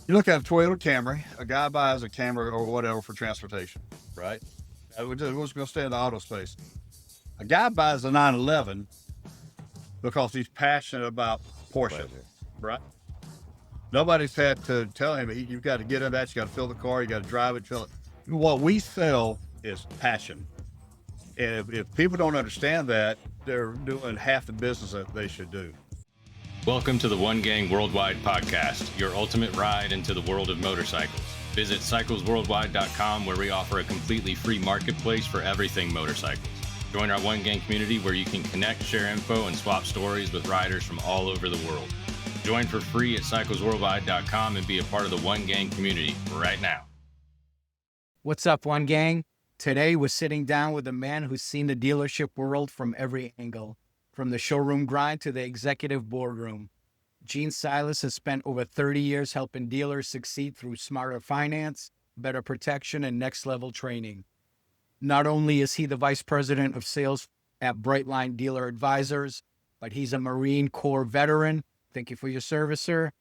You look at a Toyota Camry, a guy buys a Camry or whatever for transportation, right? We're just going to stay in the auto space. A guy buys a 911 because he's passionate about Porsche, right? Nobody's had to tell him, you've got to get in that, you got to fill the car, you got to drive it, fill it. What we sell is passion. And if people don't understand that, they're doing half the business that they should do. Welcome to the One Gang Worldwide podcast, your ultimate ride into the world of motorcycles. Visit cyclesworldwide.com, where we offer a completely free marketplace for everything motorcycles. Join our One Gang community where you can connect, share info, and swap stories with riders from all over the world. Join for free at cyclesworldwide.com and be a part of the One Gang community right now. What's up, One Gang? Today we're sitting down with a man who's seen the dealership world from every angle, from the showroom grind to the executive boardroom. Gene Silas has spent over 30 years helping dealers succeed through smarter finance, better protection, and next-level training. Not only is he the vice president of sales at Brightline Dealer Advisors, but he's a Marine Corps veteran. Thank you for your service, sir.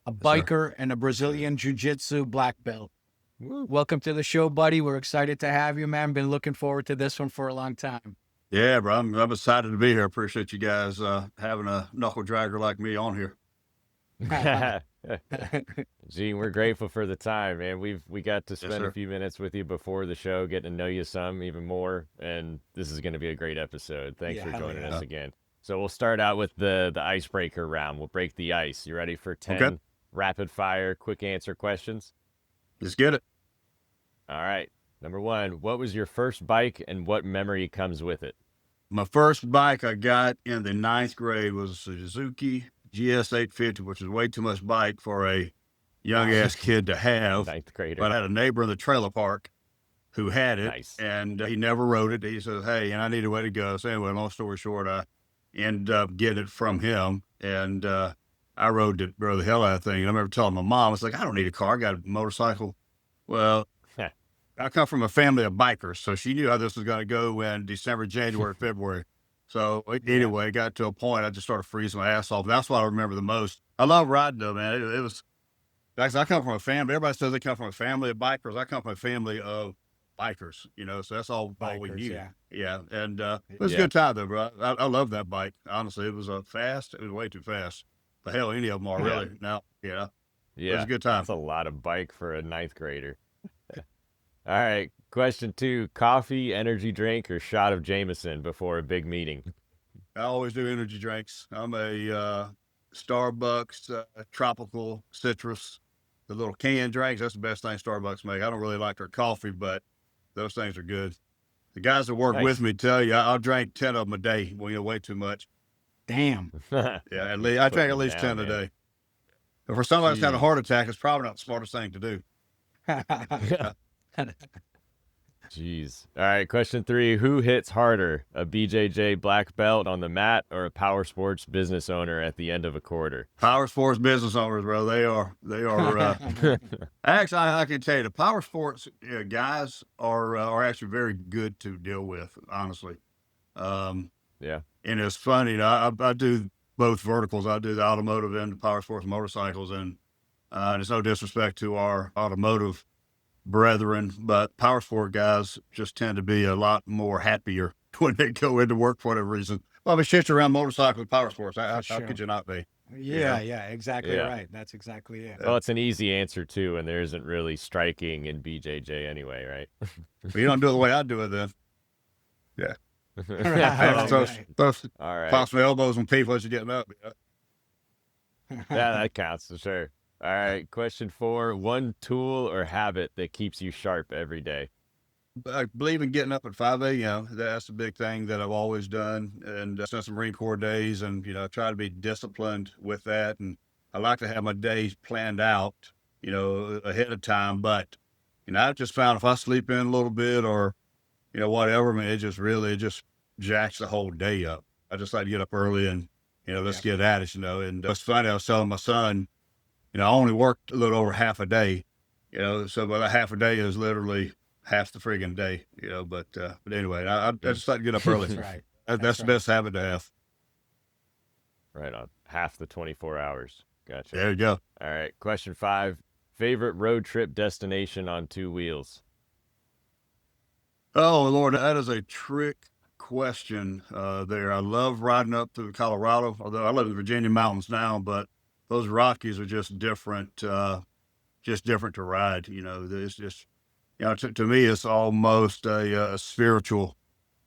A biker and a Brazilian Jiu-Jitsu black belt. Woo. Welcome to the show, buddy. We're excited to have you, man. Been looking forward to this one for a long time. Yeah, bro. I'm excited to be here. Appreciate you guys having a knuckle dragger like me on here. Gene, we're grateful for the time, man. We got to spend a few minutes with you before the show, getting to know you some even more, and this is going to be a great episode. Thanks for joining us again. So we'll start out with the icebreaker round. We'll break the ice. You ready for 10 rapid fire, quick answer questions? Let's get it. All right. Number one, what was your first bike and what memory comes with it? My first bike I got in the 9th grade was a Suzuki GS 850, which is way too much bike for a young ass kid to have. 9th grader. But I had a neighbor in the trailer park who had it, Nice. and he never rode it. He says, hey, and I need a way to go. So anyway, long story short, I ended up getting it from him, and I rode the hell out of the thing. And I remember telling my mom, I was like, I don't need a car. I got a motorcycle. Well, I come from a family of bikers, so she knew how this was going to go in December, January, February. So anyway, it got to a point, I just started freezing my ass off. That's what I remember the most. I love riding though, man. It was, like, I come from a family. Everybody says they come from a family of bikers. I come from a family of bikers, so that's all we knew. Yeah. And it was a good time though, bro. I love that bike. Honestly, it was fast. It was way too fast. The hell, any of them are really now. Yeah. It was a good time. That's a lot of bike for a 9th grader. All right. Question 2, coffee, energy drink, or shot of Jameson before a big meeting? I always do energy drinks. I'm a Starbucks tropical citrus, the little canned drinks. That's the best thing Starbucks make. I don't really like their coffee, but those things are good. The guys that work with me tell you I'll drink 10 of them a day when you wait too much. Damn. Yeah, at least I drink at least 10 a day. But for somebody that's had a heart attack, it's probably not the smartest thing to do. Jeez. All right. Question 3, who hits harder, a BJJ black belt on the mat or a power sports business owner at the end of a quarter? Power sports business owners, bro. They are. Actually, I can tell you, the power sports guys are actually very good to deal with, honestly. Yeah. And it's funny, I do both verticals. I do the automotive and the power sports motorcycles, and it's no disrespect to our automotive brethren, but power sport guys just tend to be a lot more happier when they go into work for whatever reason. Well, but shit's around motorcycles, power sports. How could you not be? Yeah, exactly right. That's exactly it. Well, it's an easy answer too, and there isn't really striking in BJJ anyway, right? But you don't do it the way I do it then. Yeah. All right. Toss my elbows on people as you're getting up. Yeah, that counts for sure. All right. Question 4, one tool or habit that keeps you sharp every day? I believe in getting up at 5 a.m. That's a big thing that I've always done. And since the Marine Corps days, and, I try to be disciplined with that. And I like to have my days planned out, ahead of time. But, I've just found if I sleep in a little bit or, whatever, man, it just jacks the whole day up. I just like to get up early and, let's get at it, And it's funny, I was telling my son, I only worked a little over half a day, so about half a day is literally half the friggin' day, but anyway, I just like to get up early. That's right. That's the best habit to have. Right on. Half the 24 hours. Gotcha. There you go. All right. Question 5, Favorite road trip destination on two wheels? Oh Lord, that is a trick question there. I love riding up through Colorado, although I live in the Virginia mountains now, but those Rockies are just different to ride. It's just, to me, it's almost a spiritual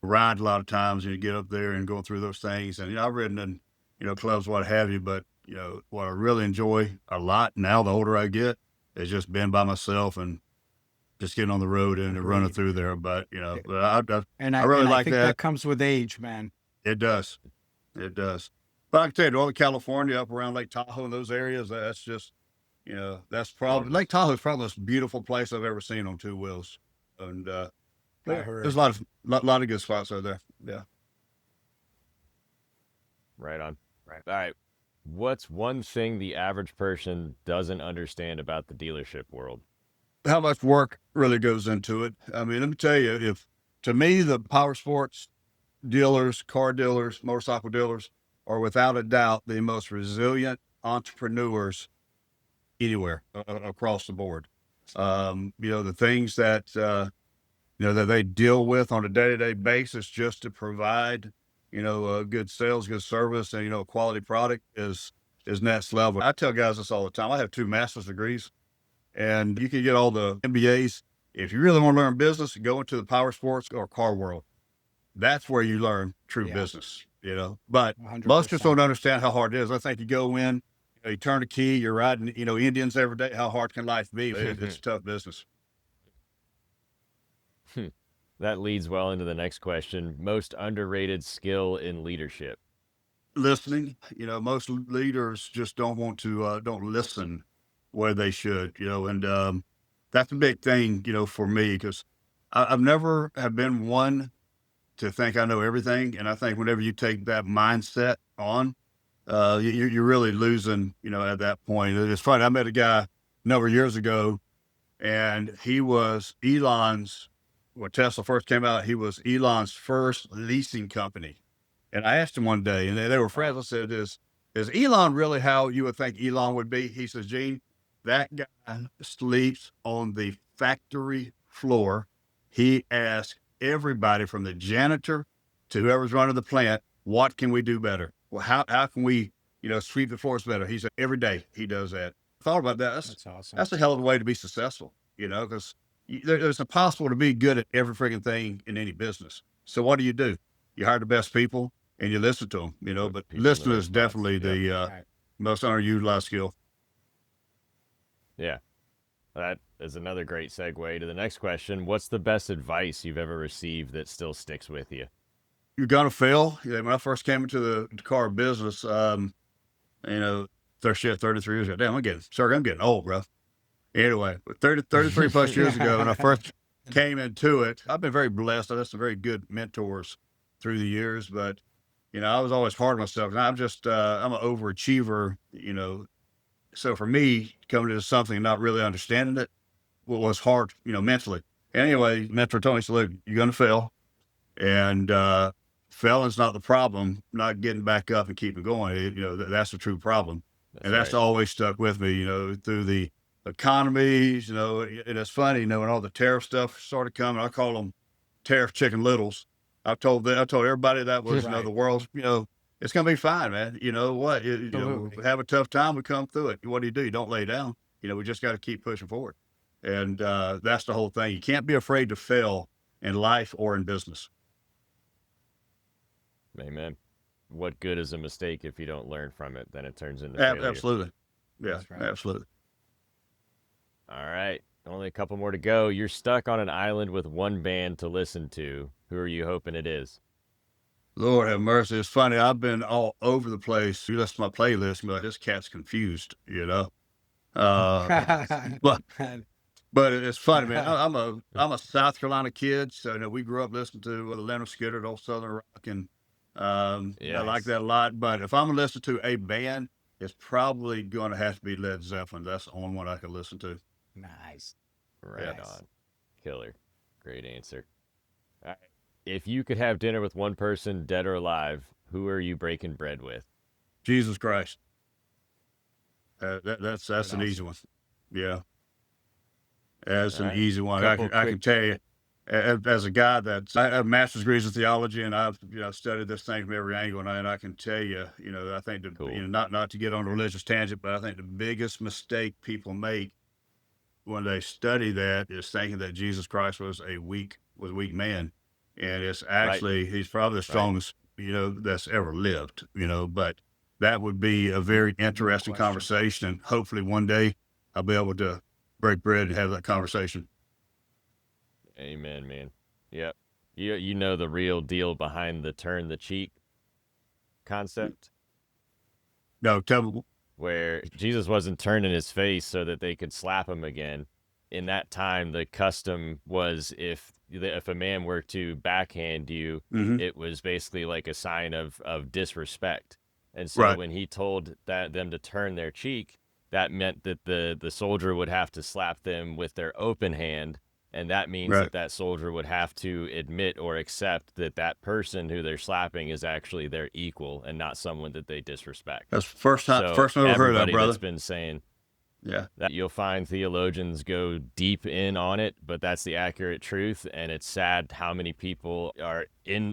ride a lot of times. You get up there and going through those things. And, I've ridden in, clubs, what have you, but, what I really enjoy a lot now, the older I get, is just being by myself and just getting on the road and running through there. But, but I really like think that. that comes with age, man. It does. It does. But I can tell you, Northern California, up around Lake Tahoe and those areas, that's just, that's probably Lake Tahoe is probably the most beautiful place I've ever seen on two wheels. And there's a lot of good spots over there. Yeah. Right on. Right. All right. What's one thing the average person doesn't understand about the dealership world? How much work really goes into it. I mean, let me tell you, to me, the power sports dealers, car dealers, motorcycle dealers are without a doubt the most resilient entrepreneurs anywhere across the board. The things that, that they deal with on a day-to-day basis just to provide, good sales, good service, and, quality product is next level. I tell guys this all the time. I have 2 master's degrees, and you can get all the MBAs. If you really want to learn business, go into the power sports or car world. That's where you learn true business, but 100%. most just don't understand how hard it is. I think you go in, you turn the key, you're riding, Indians every day. How hard can life be? It's tough business. That leads well into the next question. Most underrated skill in leadership? Listening. Most leaders just don't want to, don't listen where they should, and that's a big thing, for me, because I've never have been one to think I know everything. And I think whenever you take that mindset on, you're really losing, at that point. It's funny. I met a guy a number of years ago, and he was when Tesla first came out, he was Elon's first leasing company. And I asked him one day, and they were friends. I said, is Elon really how you would think Elon would be? He says, Gene, that guy sleeps on the factory floor. He asks everybody from the janitor to whoever's running the plant, what can we do better? Well, how can we, sweep the floors better? He said every day he does that. I thought about that. That's awesome. That's a hell of a way to be successful, because it's impossible to be good at every freaking thing in any business. So what do? You hire the best people and you listen to them, but listening is definitely the most underutilized skill. Yeah. That is another great segue to the next question. What's the best advice you've ever received that still sticks with you? You're going to fail. When I first came into the car business, 33 years ago. Damn, I'm getting old, bro. Anyway, 33 plus years ago, when I first came into it, I've been very blessed. I've had some very good mentors through the years, but, I was always hard on myself. And I'm I'm an overachiever, So for me, coming into something and not really understanding it was hard, mentally. Anyway, mentor told me, he said, look, you're going to fail. And failing's not the problem, not getting back up and keeping going. That's the true problem. That's always stuck with me, through the economies, and it's funny, when all the tariff stuff started coming, I call them tariff chicken littles. I told everybody that was, the world's, it's going to be fine, man. You know what? We have a tough time, we come through it. What do? You don't lay down. We just got to keep pushing forward. And that's the whole thing. You can't be afraid to fail in life or in business. Amen. What good is a mistake if you don't learn from it? Then it turns into failure. Absolutely. Yeah, absolutely. All right. Only a couple more to go. You're stuck on an island with one band to listen to. Who are you hoping it is? Lord have mercy. It's funny. I've been all over the place. You listen to my playlist, and be like, this cat's confused, But it's funny, man. I'm a South Carolina kid, so we grew up listening to the Leonard Skinner, old Southern rock, and I like that a lot. But if I'm gonna listen to a band, it's probably going to have to be Led Zeppelin. That's the only one I can listen to. Nice. Right on. Killer. Great answer. All right. If you could have dinner with one person, dead or alive, who are you breaking bread with? Jesus Christ. That's an easy one. Yeah. as All an right. easy one. I can tell you, as a guy I have master's degrees in theology, and I've studied this thing from every angle, and I can tell you, I think Cool. not to get on a religious tangent, but I think the biggest mistake people make when they study that is thinking that Jesus Christ was a weak man, and it's Right. actually he's probably the Right. strongest that's ever lived. But that would be a very interesting question. conversation, and hopefully one day I'll be able to break bread and have that conversation. Amen, man. Yep. You know the real deal behind the turn the cheek concept, No, tell me. where Jesus wasn't turning his face so that they could slap him again. In that time, the custom was if a man were to backhand you, Mm-hmm. it was basically like a sign of disrespect. And so Right. when he told them to turn their cheek, that meant that the soldier would have to slap them with their open hand, and that means Right. that soldier would have to admit or accept that person who they're slapping is actually their equal and not someone that they disrespect. That's first time So I've ever heard of that, everybody brother. that's been saying Yeah. that, you'll find theologians go deep in on it, but that's the accurate truth. And it's sad how many people are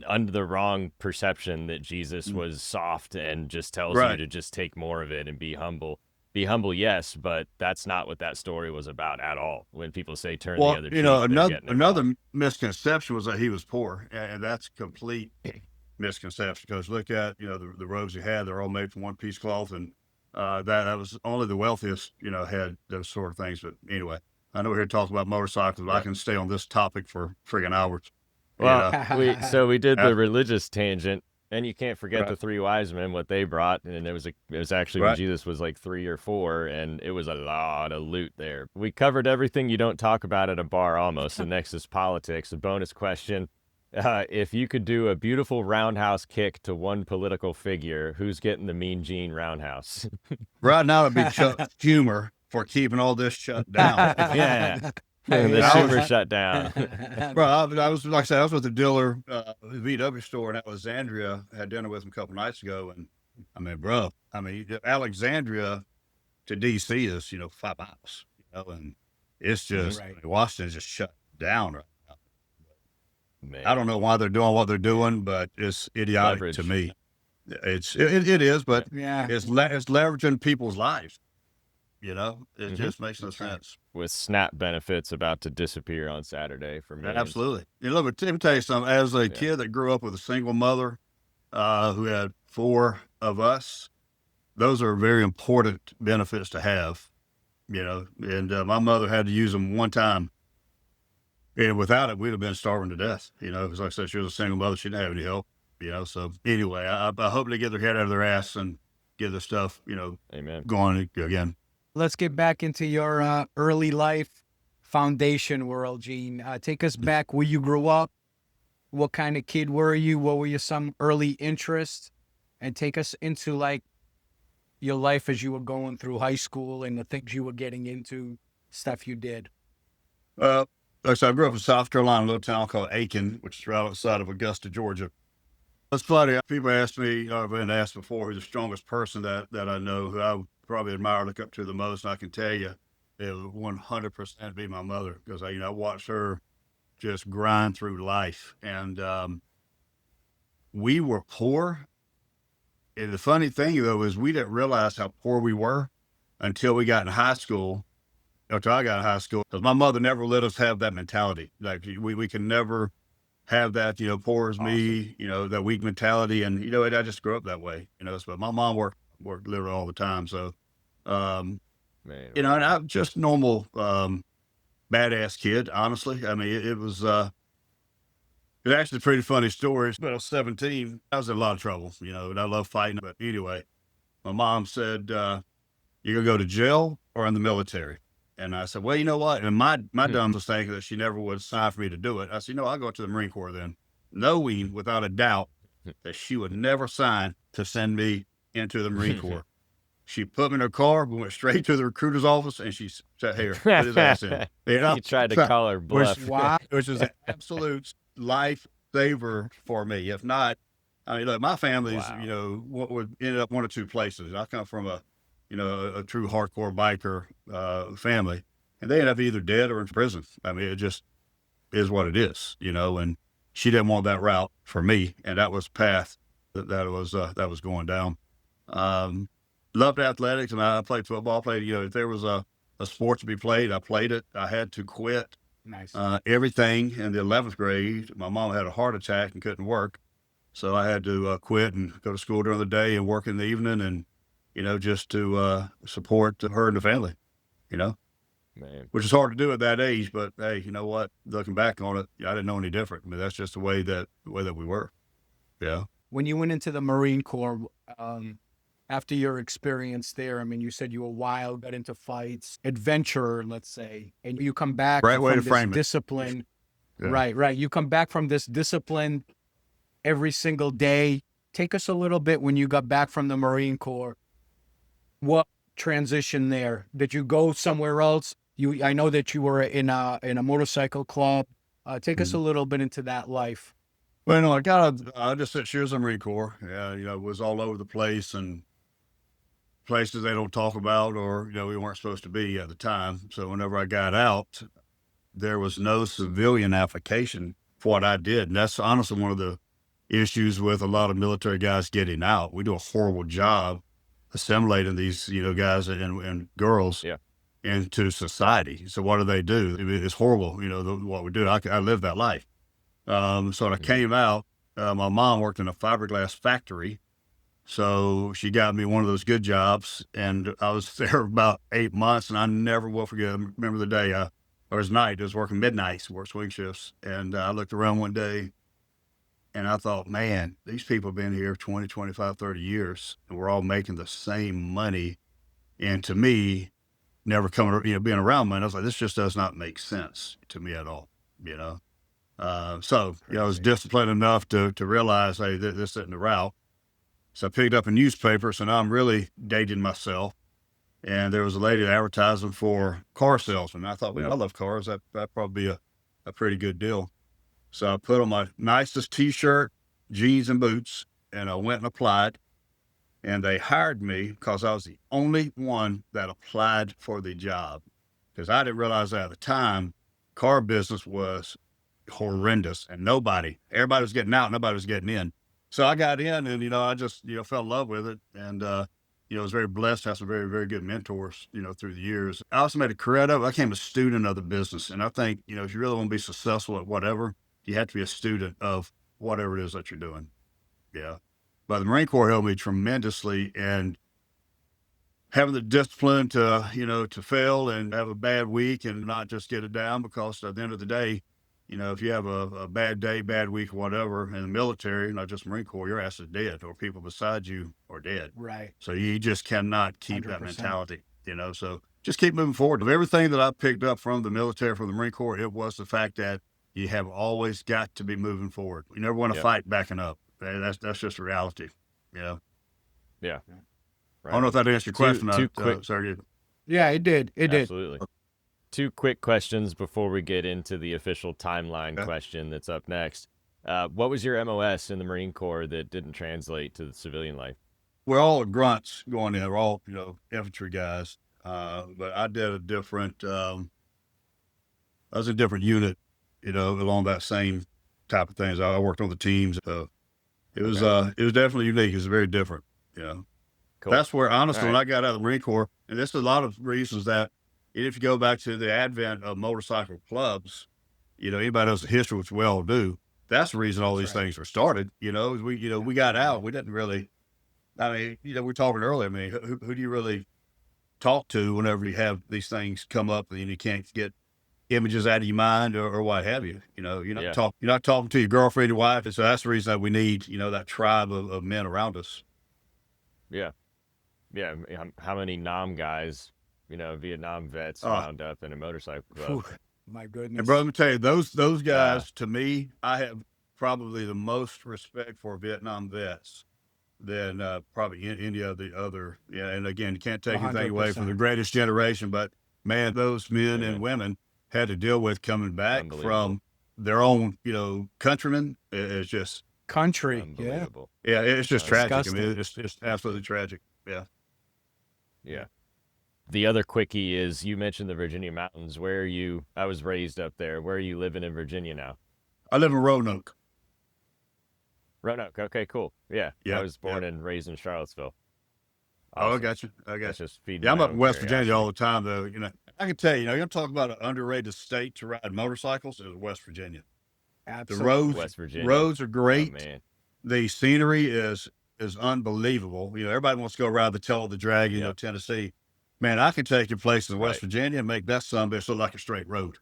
under the wrong perception that Jesus was soft and just tells you Right. to just take more of it and be humble. Be humble, yes, but that's not what that story was about at all. When people say turn the Well, other cheek, they're getting it wrong. another misconception was that he was poor, and that's complete misconception. Because look at the robes he had; they're all made from one piece cloth, and that was only the wealthiest had those sort of things. But anyway, I know we're here talking about motorcycles, but I Right. can stay on this topic for friggin' hours. Well, we did the Uh, religious tangent, and you can't forget Right. the three wise men, what they brought, and it was actually when Right. Jesus was like 3 or 4, and it was a lot of loot there. We covered everything you don't talk about at a bar almost. The next is politics. A bonus question: if you could do a beautiful roundhouse kick to one political figure, who's getting the Mean Gene roundhouse? Right now, it'd be Chuck Schumer for keeping all this shut down. Yeah. The Yeah. Schumer shut down. Bro, I was like I said, I was with the dealer, VW store in Alexandria. Had dinner with him a couple nights ago, and I mean, bro, Alexandria to DC is 5 miles, and it's just Right. Washington's just shut down right now. Man. I don't know why they're doing what they're doing, but it's idiotic Leverage. to me. It is, but Yeah. it's leveraging people's lives. It Mhm. just makes no That's right. sense. With SNAP benefits about to disappear on Saturday for millions. Absolutely. Look, let me tell you something. As a Yeah. kid that grew up with a single mother, who had 4 of us, those are very important benefits to have. And my mother had to use them one time, and without it, we'd have been starving to death. Because like I said, she was a single mother; she didn't have any help. So anyway, I hope they get their head out of their ass and get this stuff, Amen. going again. Let's get back into your early life foundation world, Gene. Take us back where you grew up. What kind of kid were you? What were some early interests? And take us into like your life as you were going through high school and the things you were getting into, stuff you did. Like I said, I grew up in South Carolina, a little town called Aiken, which is right outside of Augusta, Georgia. It's funny. People ask me, I've been asked before, who's the strongest person that I know, who I probably admire, look up to the most. And I can tell you, it would 100% be my mother, because I watched her just grind through life. And we were poor. And the funny thing, though, is we didn't realize how poor we were until we got in high school. Until I got in high school, because my mother never let us have that mentality. Like we can never have that, poor as me, that weak mentality. And, I just grew up that way, so my mom worked literally all the time. So, Man, and I'm just normal, badass kid, honestly. I mean, it was actually a pretty funny story. When I was 17, I was in a lot of trouble, and I love fighting. But anyway, my mom said, you're going to go to jail or in the military. And I said, well, you know what? And my dumb was thinking that she never would sign for me to do it. I said, I'll go to the Marine Corps then, knowing without a doubt that she would never sign to send me into the Marine Corps. She put me in her car, we went straight to the recruiter's office, and she said, here, put his ass in. He tried to call her bluff. Which is an absolute lifesaver for me. If not, I mean, look, my family's, Wow. what would end up one or two places. I come from a true hardcore biker family. and they end up either dead or in prison. I mean, it just is what it is, and she didn't want that route for me. And that was the path that was going down. Um, Loved athletics, and I played football. Played, if there was a sport to be played, I played it. I had to quit Nice. everything in the 11th grade. My mom had a heart attack and couldn't work. So I had to quit and go to school during the day and work in the evening and, just to support her and the family, Man. which is hard to do at that age. But hey, you know what? Looking back on it, I didn't know any different. I mean, that's just the way that we were. Yeah. When you went into the Marine Corps, after your experience there, I mean, you said you were wild, got into fights, adventurer, let's say, and you come back Right way from to this frame it. discipline. Yeah. Right. You come back from this discipline every single day. Take us a little bit when you got back from the Marine Corps. What transition there? Did you go somewhere else? I know that you were in a motorcycle club. Take us a little bit into that life. Well, I just said, sure as a Marine Corps. Yeah, was all over the place and places they don't talk about or, we weren't supposed to be at the time. So whenever I got out, there was no civilian application for what I did. And that's honestly one of the issues with a lot of military guys getting out. We do a horrible job assimilating these, guys and girls into society. So what do? I mean, it's horrible, what we do. I lived that life. So when I came out, my mom worked in a fiberglass factory. So she got me one of those good jobs, and I was there about 8 months, and I never will forget. I remember the day, or it was night. I was working midnights, worked swing shifts, and I looked around one day, and I thought, man, these people have been here 20, 25, 30 years, and we're all making the same money. And to me, never coming, being around money, I was like, this just does not make sense to me at all, So, I was disciplined enough to realize, hey, this isn't the route. So I picked up a newspaper. So now I'm really dating myself. And there was a lady advertising for car salesman. I thought, well, I love cars. That'd probably be a pretty good deal. So I put on my nicest t-shirt, jeans and boots, and I went and applied. And they hired me because I was the only one that applied for the job. Because I didn't realize that at the time, car business was horrendous and everybody was getting out, nobody was getting in. So I got in and, I just, fell in love with it. And, was very blessed to have some very, very good mentors, through the years. I also made a career out of it. I became a student of the business. And I think, if you really want to be successful at whatever, you have to be a student of whatever it is that you're doing. Yeah. But the Marine Corps helped me tremendously, and having the discipline to fail and have a bad week and not just get it down, because at the end of the day, if you have a bad day, bad week, or whatever, in the military, not just Marine Corps, your ass is dead, or people beside you are dead. Right. So you just cannot keep 100%. that mentality, so just keep moving forward. Of everything that I picked up from the military, from the Marine Corps, it was the fact that you have always got to be moving forward. You never want to fight backing up. That's just reality, Yeah. Right. I don't know if that answered your question. Two quick. Sorry. Yeah, it did. Absolutely. Two quick questions before we get into the official timeline question that's up next. What was your MOS in the Marine Corps that didn't translate to the civilian life? We're all grunts going in. We're all, infantry guys. But I did a different, I was a different unit, along that same type of things. I worked on the teams. It was definitely unique. It was very different. Cool. That's where, honestly, All right. when I got out of the Marine Corps, and there's a lot of reasons that, if you go back to the advent of motorcycle clubs, anybody knows the history, which we all do. That's the reason all these things were started. We got out. We didn't really. I mean, we were talking earlier. I mean, who do you really talk to whenever you have these things come up and you can't get images out of your mind or what have you? You're not talking to your girlfriend, your wife, and so that's the reason that we need that tribe of men around us. Yeah. How many Nam guys? Vietnam vets wound up in a motorcycle club. My goodness. And brother, let me tell you, those guys, to me, I have probably the most respect for Vietnam vets than probably any of the other. Yeah, and again, you can't take anything away from the greatest generation, but man, those men and women had to deal with coming back from their own, countrymen. It's just country. Unbelievable. Yeah, it's just tragic. Disgusting. I mean, it's just absolutely tragic. Yeah. Yeah. the other quickie is you mentioned the Virginia mountains. Where are you? I was raised up there. Where are you living in Virginia now? I live in Roanoke. Roanoke. Okay, cool. Yeah. I Yep, was born yep. and raised in Charlottesville. Oh, I Awesome. got you. I got That's you. just feeding Yeah, I'm my up in own West Virginia all curiosity. the time, though. I can tell you, you're going to talk about an underrated state to ride motorcycles is West Virginia. The Absolutely. roads, West Virginia. roads are Oh, great. man. The scenery is unbelievable. Everybody wants to go ride the Tail of the Dragon, Yep. Tennessee. Man, I can take you places in West Right. Virginia and make that sumbitch look like a straight road.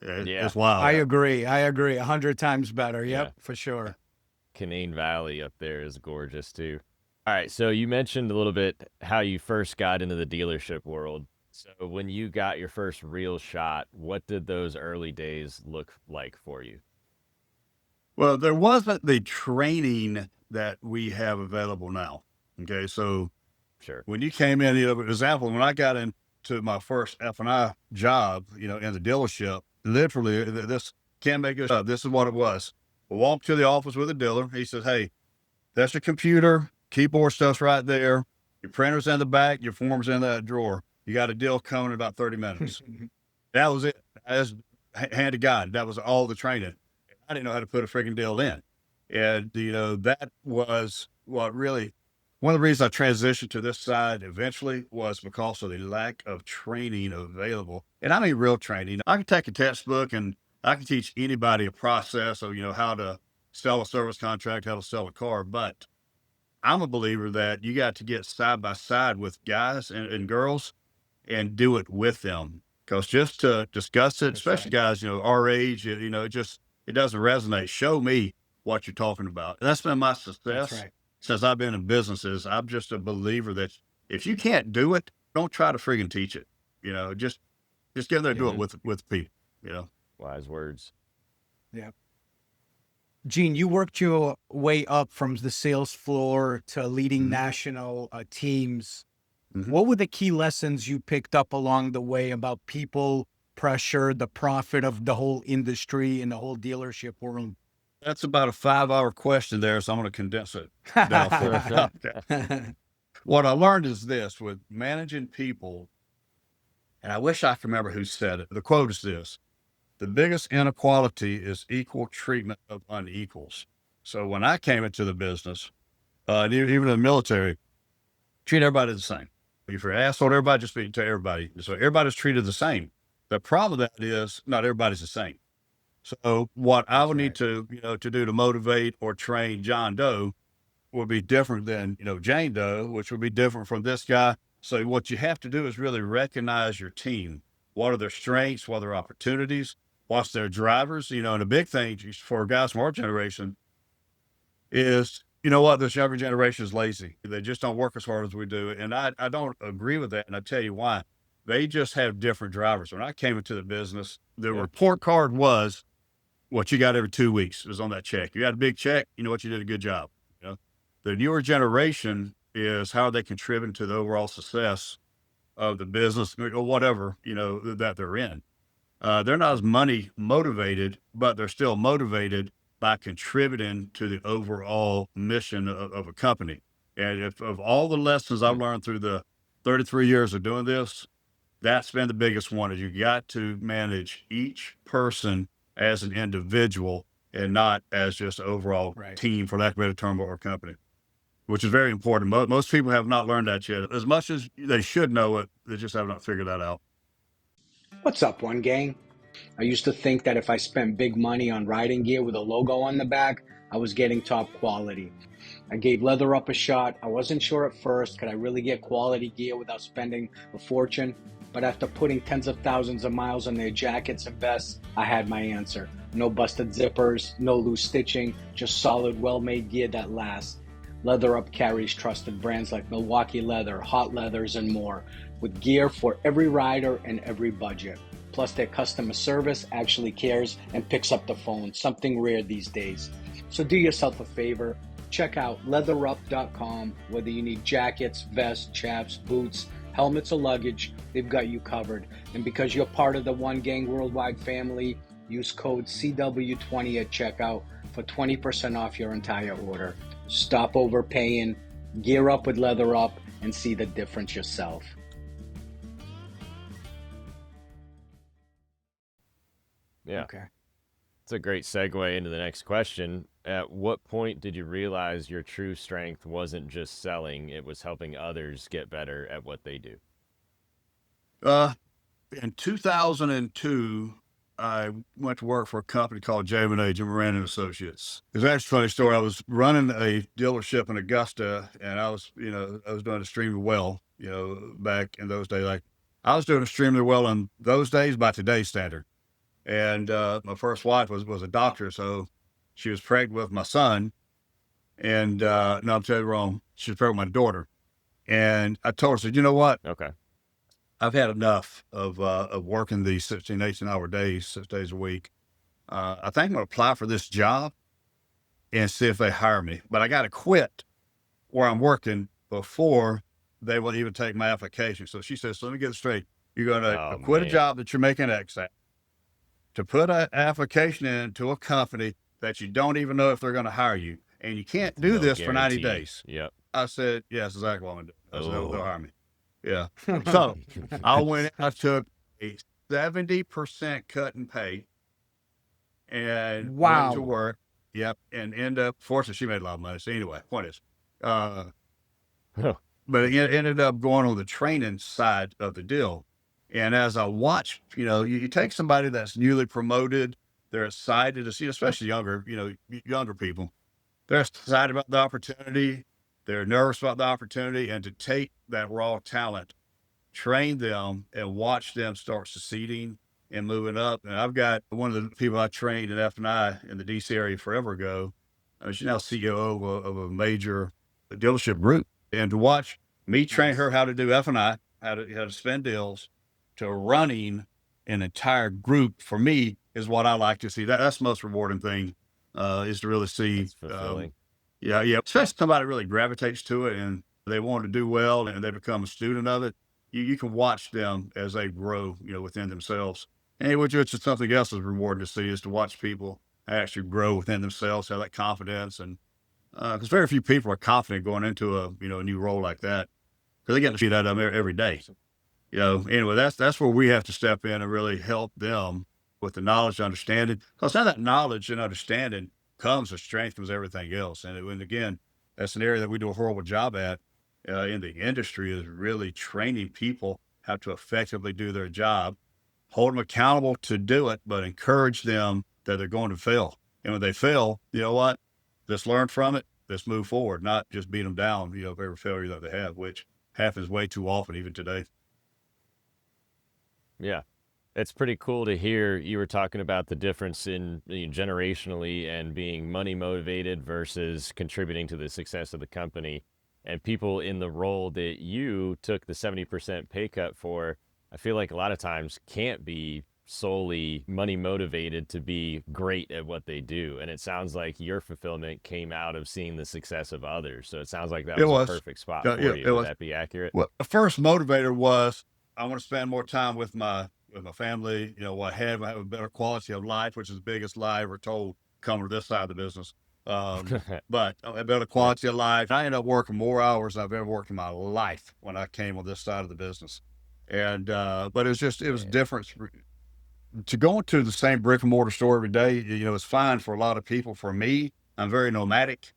Yeah. It's wild. I agree. 100 times better. Yep, Yeah. for sure. Canaan Valley up there is gorgeous too. All right, so you mentioned a little bit how you first got into the dealership world. So when you got your first real shot, what did those early days look like for you? Well, there wasn't the training that we have available now. Okay, so Sure. when you came in, for example, when I got into my first F&I job, in the dealership, literally, this can't make this up. This is what it was. We walked to the office with the dealer. He says, "Hey, that's your computer. Keyboard stuff's right there. Your printer's in the back. Your form's in that drawer. You got a deal coming in about 30 minutes." That was it. As hand to God, that was all the training. I didn't know how to put a freaking deal in. And, that was what really, one of the reasons I transitioned to this side eventually was because of the lack of training available. And I mean, real training. I can take a textbook and I can teach anybody a process of, how to sell a service contract, how to sell a car. But I'm a believer that you got to get side by side with guys and girls and do it with them. Because just to discuss it, That's especially right. guys, our age, it doesn't resonate. Show me what you're talking about. And that's been my That's success right. since I've been in businesses. I'm just a believer that if you can't do it, don't try to friggin' teach it. Just get in there and do it with people, Wise words. Yeah. Gene, you worked your way up from the sales floor to leading Mhm. national teams. Mhm. What were the key lessons you picked up along the way about people, pressure, the profit of the whole industry and the whole dealership world? That's about a 5-hour question there, so I'm going to condense it down for you. Okay. What I learned is this with managing people, and I wish I could remember who said it. The quote is this: the biggest inequality is equal treatment of unequals. So when I came into the business, and even in the military, treat everybody the same. If you're an asshole to everybody, just be to everybody. So everybody's treated the same. The problem with that is not everybody's the same. So what I That's would need right. to do to motivate or train John Doe would be different than, Jane Doe, which would be different from this guy. So what you have to do is really recognize your team. What are their strengths? What are their opportunities? What's their drivers? And the big thing for guys from our generation is, what, this younger generation is lazy. They just don't work as hard as we do. And I don't agree with that. And I tell you why. They just have different drivers. When I came into the business, the Yeah. report card was what you got every 2 weeks. It was on that check. You got a big check, you know what, you did a good job. The newer generation is how they contribute to the overall success of the business or whatever, that they're in. They're not as money motivated, but they're still motivated by contributing to the overall mission of a company. And if of all the lessons I've learned through the 33 years of doing this, that's been the biggest one is you got to manage each person as an individual and not as just an overall Right. team, for lack of a better term, or company, which is very important. Most people have not learned that yet. As much as they should know it, they just have not figured that out. What's up, One Gang? I used to think that if I spent big money on riding gear with a logo on the back, I was getting top quality. I gave Leather Up a shot. I wasn't sure at first, could I really get quality gear without spending a fortune? But after putting tens of thousands of miles on their jackets and vests, I had my answer. No busted zippers, no loose stitching, just solid, well-made gear that lasts. Leather Up carries trusted brands like Milwaukee Leather, Hot Leathers, and more, with gear for every rider and every budget. Plus, their customer service actually cares and picks up the phone, something rare these days. So do yourself a favor, check out leatherup.com. Whether you need jackets, vests, chaps, boots, helmets, or luggage, they've got you covered. And because you're part of the One Gang Worldwide family, use code CW20 at checkout for 20% off your entire order. Stop overpaying, gear up with Leather Up, and see the difference yourself. Yeah. Okay. It's a great segue into the next question. At what point did you realize your true strength wasn't just selling, it was helping others get better at what they do? In 2002, I went to work for a company called J&A, Jim Moran and Associates. It's actually a funny story. I was running a dealership in Augusta, and I was doing extremely well, back in those days. Like, I was doing extremely well in those days by today's standard. And my first wife was a doctor, so she was pregnant with my son. And no, I'm telling you wrong. She was pregnant with my daughter. And I told her, I said, you know what? Okay. I've had enough of working these 16, 18-hour days, 6 days a week. I think I'm going to apply for this job and see if they hire me. But I got to quit where I'm working before they will even take my application. So she says, so let me get it straight. You're going to Oh, quit a man. job that you're making X at to put an application in to a company that you don't even know if they're going to hire you. And you can't do No this for 90 guarantee. days. Yep. I said, yes, exactly what I'm going to do. I said, they'll Oh. hire me. Yeah. So I went, I took a 70% cut in pay and went to Wow. work. Yep. And end up, fortunately, she made a lot of money. So anyway, point is, but it ended up going on the training side of the deal. And as I watched, you take somebody that's newly promoted, they're excited to see, especially younger people, they're excited about the opportunity. They're nervous about the opportunity, and to take that raw talent, train them, and watch them start succeeding and moving up. And I've got one of the people I trained in F&I in the DC area forever ago. She's now CEO of a major dealership group. And to watch me train her how to do F&I, how to spend deals, to running an entire group, for me, is what I like to see. That's the most rewarding thing, is to really see. It's fulfilling. Yeah. Especially somebody really gravitates to it and they want to do well and they become a student of it. You can watch them as they grow, within themselves. And which is something else is rewarding to see, is to watch people actually grow within themselves, have that confidence. And because very few people are confident going into a new role like that, because they get to see that every day. Anyway, that's where we have to step in and really help them with the knowledge and understanding. Because now that knowledge and understanding comes with strength, comes everything else. And again, that's an area that we do a horrible job at in the industry, is really training people how to effectively do their job, hold them accountable to do it, but encourage them that they're going to fail. And when they fail, you know what? Let's learn from it. Let's move forward, not just beat them down, for every failure that they have, which happens way too often, even today. Yeah. It's pretty cool to hear. You were talking about the difference in generationally and being money motivated versus contributing to the success of the company. And people in the role that you took the 70% pay cut for, I feel like a lot of times can't be solely money motivated to be great at what they do. And it sounds like your fulfillment came out of seeing the success of others. So it sounds like that was a perfect spot for you. Would that be accurate? Well, the first motivator was, I want to spend more time with my family, what have a better quality of life, which is the biggest lie ever told coming to this side of the business. But a better quality of life. I ended up working more hours than I've ever worked in my life when I came on this side of the business. And, but it was different. To go into the same brick and mortar store every day, it's fine for a lot of people. For me, I'm very nomadic.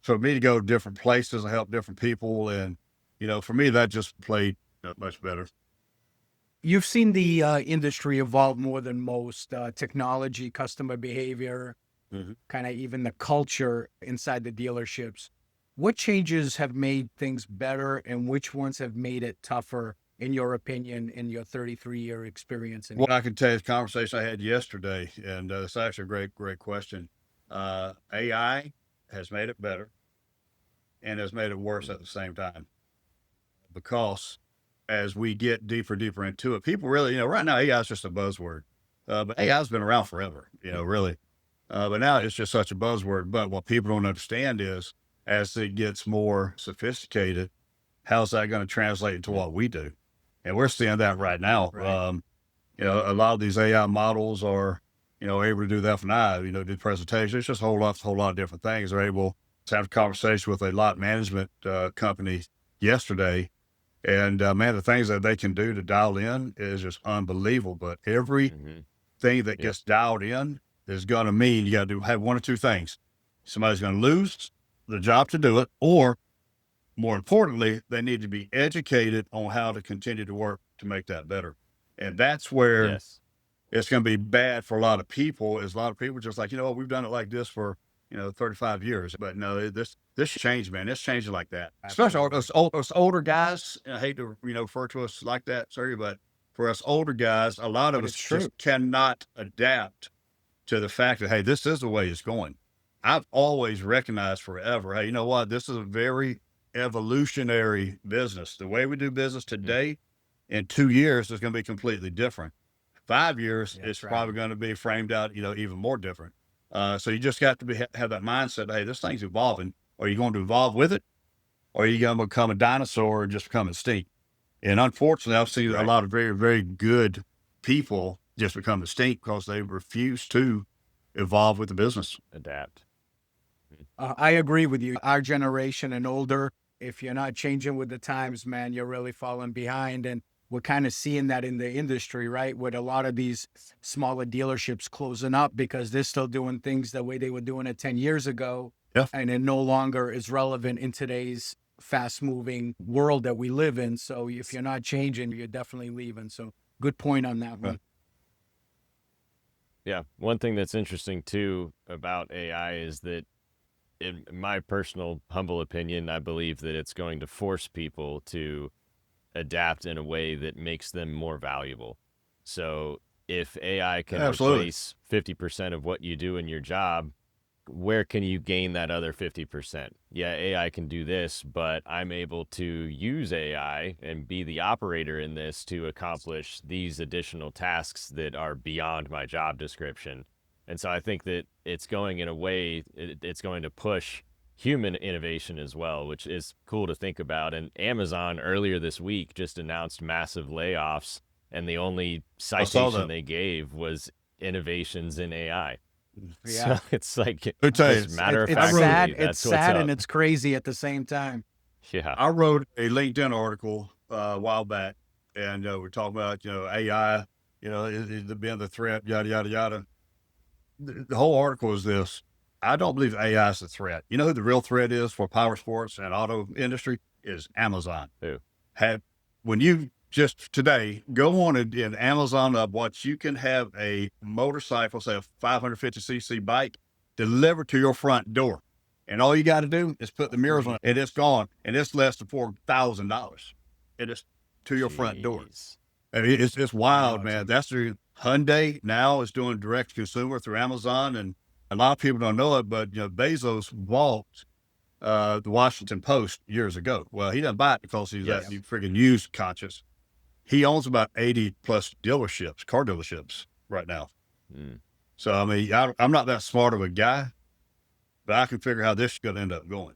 So for me to go to different places and help different people, and, for me, that just played much better. You've seen the industry evolve more than most. Technology, customer behavior, kind of even the culture inside the dealerships. What changes have made things better, and which ones have made it tougher, in your opinion, in your 33-year experience? Well, I can tell you the conversation I had yesterday, and it's actually a great question. AI has made it better and has made it worse at the same time, because as we get deeper into it, people really, right now AI is just a buzzword, but AI has been around forever, really. But now it's just such a buzzword. But what people don't understand is, as it gets more sophisticated, how's that going to translate into what we do? And we're seeing that right now. Right. A lot of these AI models are, able to do the F&I, do presentations. It's just a whole lot of different things. They're able to have a conversation with a lot management company yesterday. And man, the things that they can do to dial in is just unbelievable. But every thing that gets dialed in is going to mean you got to have one or two things. Somebody's going to lose the job to do it, or more importantly, they need to be educated on how to continue to work to make that better. And that's where it's going to be bad for a lot of people. Is a lot of people just like, you know what, we've done it like this for 35 years, but no, this changed, man. It's changing like that. Especially us older guys. I hate to refer to us like that, sorry, but for us older guys, a lot of us just cannot adapt to the fact that, hey, this is the way it's going. I've always recognized forever, hey, you know what? This is a very evolutionary business. The way we do business today, in 2 years, is going to be completely different. 5 years, it's probably going to be framed out, even more different. So you just got to have that mindset, hey, this thing's evolving. Are you going to evolve with it? Or are you going to become a dinosaur and just become extinct? And unfortunately, I've seen a lot of very, very good people just become extinct because they refuse to evolve with the business. Adapt. I agree with you. Our generation and older, if you're not changing with the times, man, you're really falling behind. And we're kind of seeing that in the industry, right? With a lot of these smaller dealerships closing up because they're still doing things the way they were doing it 10 years ago. Yeah. And it no longer is relevant in today's fast-moving world that we live in. So if you're not changing, you're definitely leaving. So good point on that one. Yeah. One thing that's interesting, too, about AI is that, in my personal humble opinion, I believe that it's going to force people to adapt in a way that makes them more valuable. So if AI can replace 50% of what you do in your job, where can you gain that other 50%? Yeah, AI can do this, but I'm able to use AI and be the operator in this to accomplish these additional tasks that are beyond my job description. And so I think that it's going in a way, it's going to push human innovation as well, which is cool to think about. And Amazon earlier this week just announced massive layoffs, and the only citation they gave was innovations in AI. Yeah. So it's like, it's matter of fact, it's sad and it's crazy at the same time. Yeah. I wrote a LinkedIn article a while back, and we're talking about, AI, being the threat, yada, yada, yada. The whole article is this. I don't believe AI is a threat. You know who the real threat is for power sports and auto industry is Amazon. Who? When you just today go on in Amazon up, what you can have a motorcycle, say a 550cc bike, delivered to your front door, and all you got to do is put the mirrors on, and it's gone, and it's less than $4,000. It is to your front door. I mean, it's wild, man. That's the Hyundai now is doing direct to consumer through Amazon, and a lot of people don't know it, but Bezos bought the Washington Post years ago. Well, he doesn't buy it because he's that freaking news conscious. He owns about 80 plus dealerships, car dealerships right now. So, I mean, I'm not that smart of a guy, but I can figure how this is going to end up going.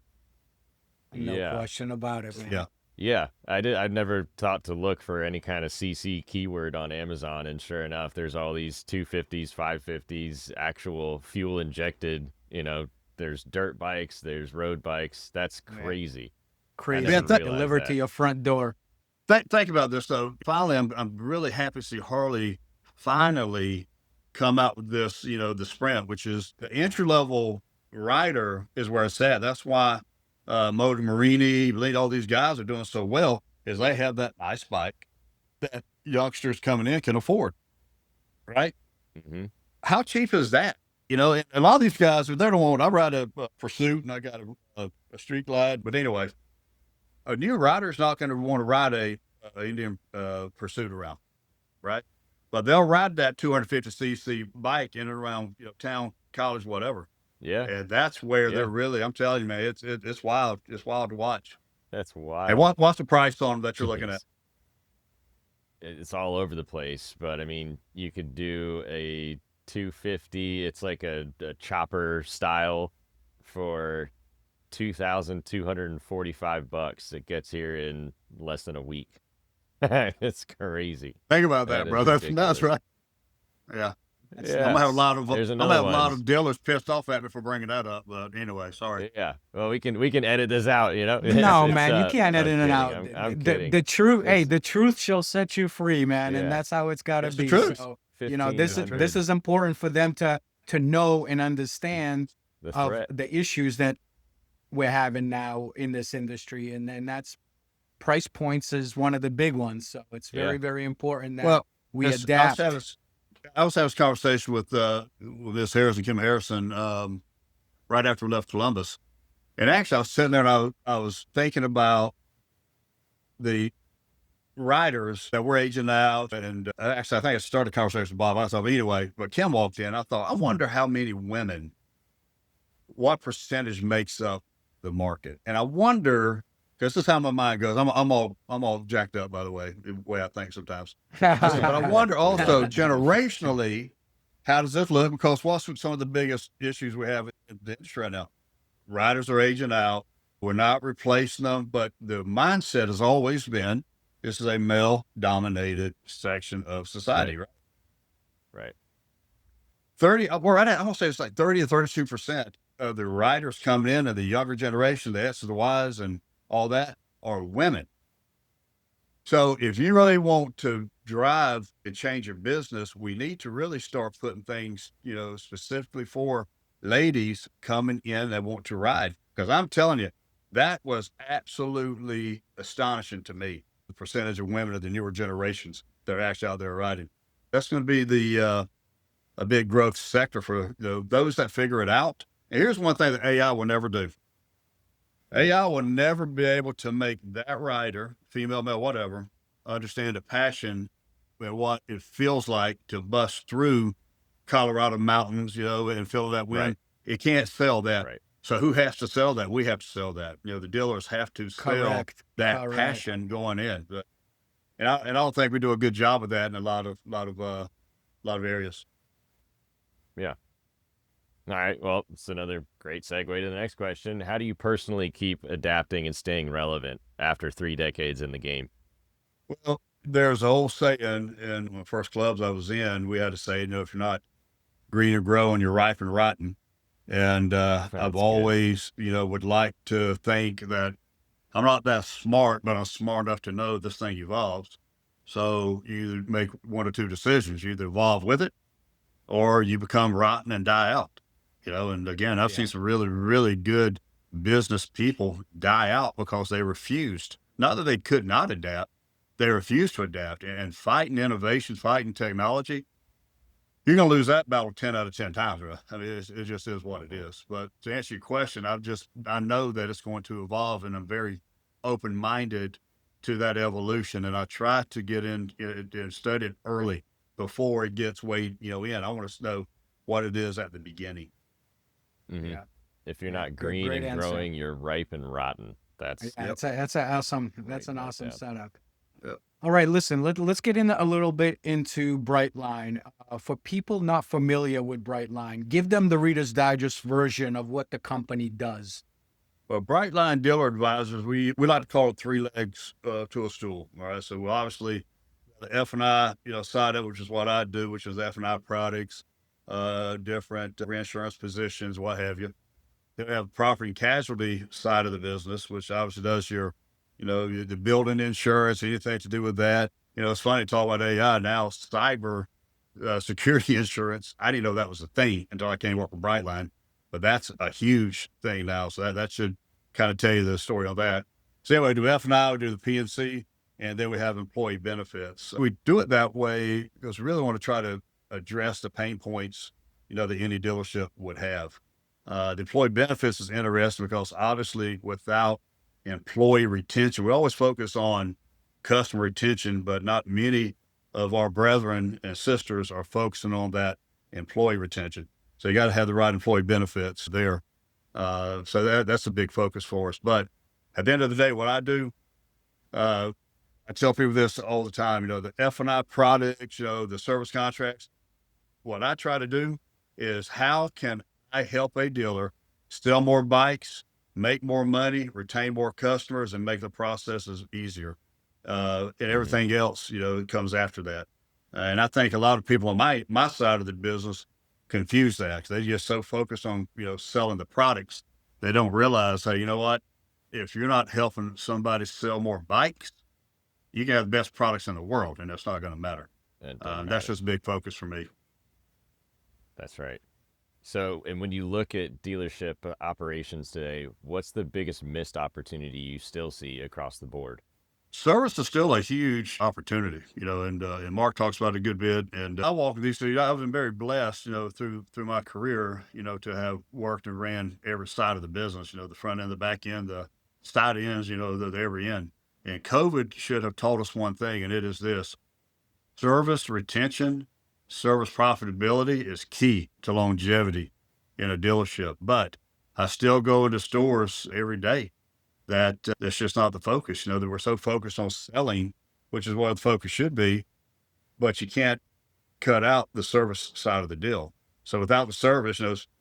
No question about it, man. Yeah, I'd never thought to look for any kind of CC keyword on Amazon, and sure enough, there's all these 250s, 550s, actual fuel injected. There's dirt bikes, there's road bikes. That's crazy. Crazy. Delivered to your front door. Think about this though. Finally, I'm really happy to see Harley finally come out with this. The Sprint, which is the entry level rider, is where it's at. That's why Motor Marini, all these guys are doing so well, is they have that nice bike that youngsters coming in can afford, right? Mm-hmm. How cheap is that? And a lot of these guys, they don't want. I ride a Pursuit, and I got a Street Glide, but anyway, a new rider is not going to want to ride a Indian Pursuit around, right? But they'll ride that 250cc bike in and around town, college, whatever. Yeah. And that's where they're really, I'm telling you, man, it's wild. It's wild to watch. That's wild. And what's the price on them that you're looking at? It's all over the place, but I mean, you could do a 250. It's like a chopper style for $2,245. It gets here in less than a week. It's crazy. Think about that, bro. That's nuts, right? Yeah. That's I'm gonna have a Yes. lot of There's I'm gonna another have a lot one. of dealers pissed off at me for bringing that up. But anyway, sorry. Yeah. Well, we can edit this out, you know. no, It's man, you can't I'm edit it kidding. out. I'm kidding. The truth, hey, It's the truth shall set you free, man, and yeah. that's how it's got to It's the be. truth. So, It's the truth. this 1500 is important for them to know and understand the of threat. the issues that we're having now in this industry, and then that's price points is one of the big ones. So it's Yeah. very, very important that Well, we it's- adapt. I was having this conversation with Miss Harrison, Kim Harrison, right after we left Columbus, and actually I was sitting there and I was thinking about the riders that were aging out, and actually I think I started a conversation with Bob myself anyway. But Kim walked in, I thought, I wonder how many women, what percentage makes up the market, and I wonder because this is how my mind goes. I'm all jacked up, by the way I think sometimes. But I wonder also generationally, how does this look? Because what's some of the biggest issues we have in the industry right now? Riders are aging out. We're not replacing them, but the mindset has always been this is a male dominated section of society, right? Right. 30, we're right at, I'm gonna say it's like 30 to 32% of the riders coming in of the younger generation, the X's, the Y's, and all that are women. So if you really want to drive and change your business, we need to really start putting things, specifically for ladies coming in that want to ride. Because I'm telling you, that was absolutely astonishing to me. The percentage of women of the newer generations that are actually out there riding. That's going to be the a big growth sector for those that figure it out. And here's one thing that AI will never do. AI will never be able to make that rider, female, male, whatever, understand the passion and what it feels like to bust through Colorado mountains, and feel that wind. Right. It can't sell that. Right. So who has to sell that? We have to sell that. The dealers have to sell Correct. that Correct. passion going in. But, and I don't think we do a good job of that in a lot of areas. Yeah. All right. Well, it's another great segue to the next question. How do you personally keep adapting and staying relevant after 3 decades in the game? Well, there's an old saying in the first clubs I was in, we had to say, if you're not green or growing, you're ripe and rotten. And I've That's always, would like to think that I'm not that smart, but I'm smart enough to know this thing evolves. So you make one or two decisions. You either evolve with it or you become rotten and die out. And again, I've seen some really, really good business people die out because they refused. Not that they could not adapt, they refused to adapt and fighting innovation, fighting technology. You're going to lose that battle 10 out of 10 times. Bro. I mean, it just is what it is. But to answer your question, I know that it's going to evolve, and I'm very open-minded to that evolution. And I try to get in and study it early before it gets way, in. I want to know what it is at the beginning. Mm-hmm. Yeah. If you're not Great green and answer. growing, you're ripe and rotten. That's That's an awesome that setup. Yep. All right, listen, let's get in a little bit into Brightline. For people not familiar with Brightline, give them the Reader's Digest version of what the company does. Well, Brightline Dealer Advisors, we like to call it 3 legs to a stool. All right. So obviously the F&I, side of it, which is what I do, which is F&I products, different reinsurance positions, what have you. Then we have the property and casualty side of the business, which obviously does your, the building insurance, anything to do with that. It's funny to talk about AI now, cyber security insurance. I didn't know that was a thing until I came to work with Brightline, but that's a huge thing now. So that should kind of tell you the story on that. So anyway, we do F&I, we do the P&C, and then we have employee benefits. We do it that way because we really want to try to address the pain points, that any dealership would have. The employee benefits is interesting because obviously without employee retention, we always focus on customer retention, but not many of our brethren and sisters are focusing on that employee retention. So you got to have the right employee benefits there. So that's a big focus for us. But at the end of the day, what I do, I tell people this all the time, the F&I products, the service contracts, what I try to do is how can I help a dealer sell more bikes, make more money, retain more customers, and make the processes easier. And everything else, comes after that. And I think a lot of people on my side of the business confuse that, 'cause they just so focused on, selling the products, they don't realize, hey, you know what? If you're not helping somebody sell more bikes, you can have the best products in the world, and that's not going to matter. It doesn't That's matter. just a big focus for me. That's right. So, and when you look at dealership operations today, what's the biggest missed opportunity you still see across the board? Service is still a huge opportunity, and Mark talks about it a good bit. And I walk these two. I've been very blessed, through my career, to have worked and ran every side of the business. The front end, the back end, the side ends, the every end. And COVID should have taught us one thing, and it is this: service retention, service profitability is key to longevity in a dealership. But I still go into stores every day that's just not the focus. That we're so focused on selling, which is what the focus should be, but you can't cut out the service side of the deal. So without the service,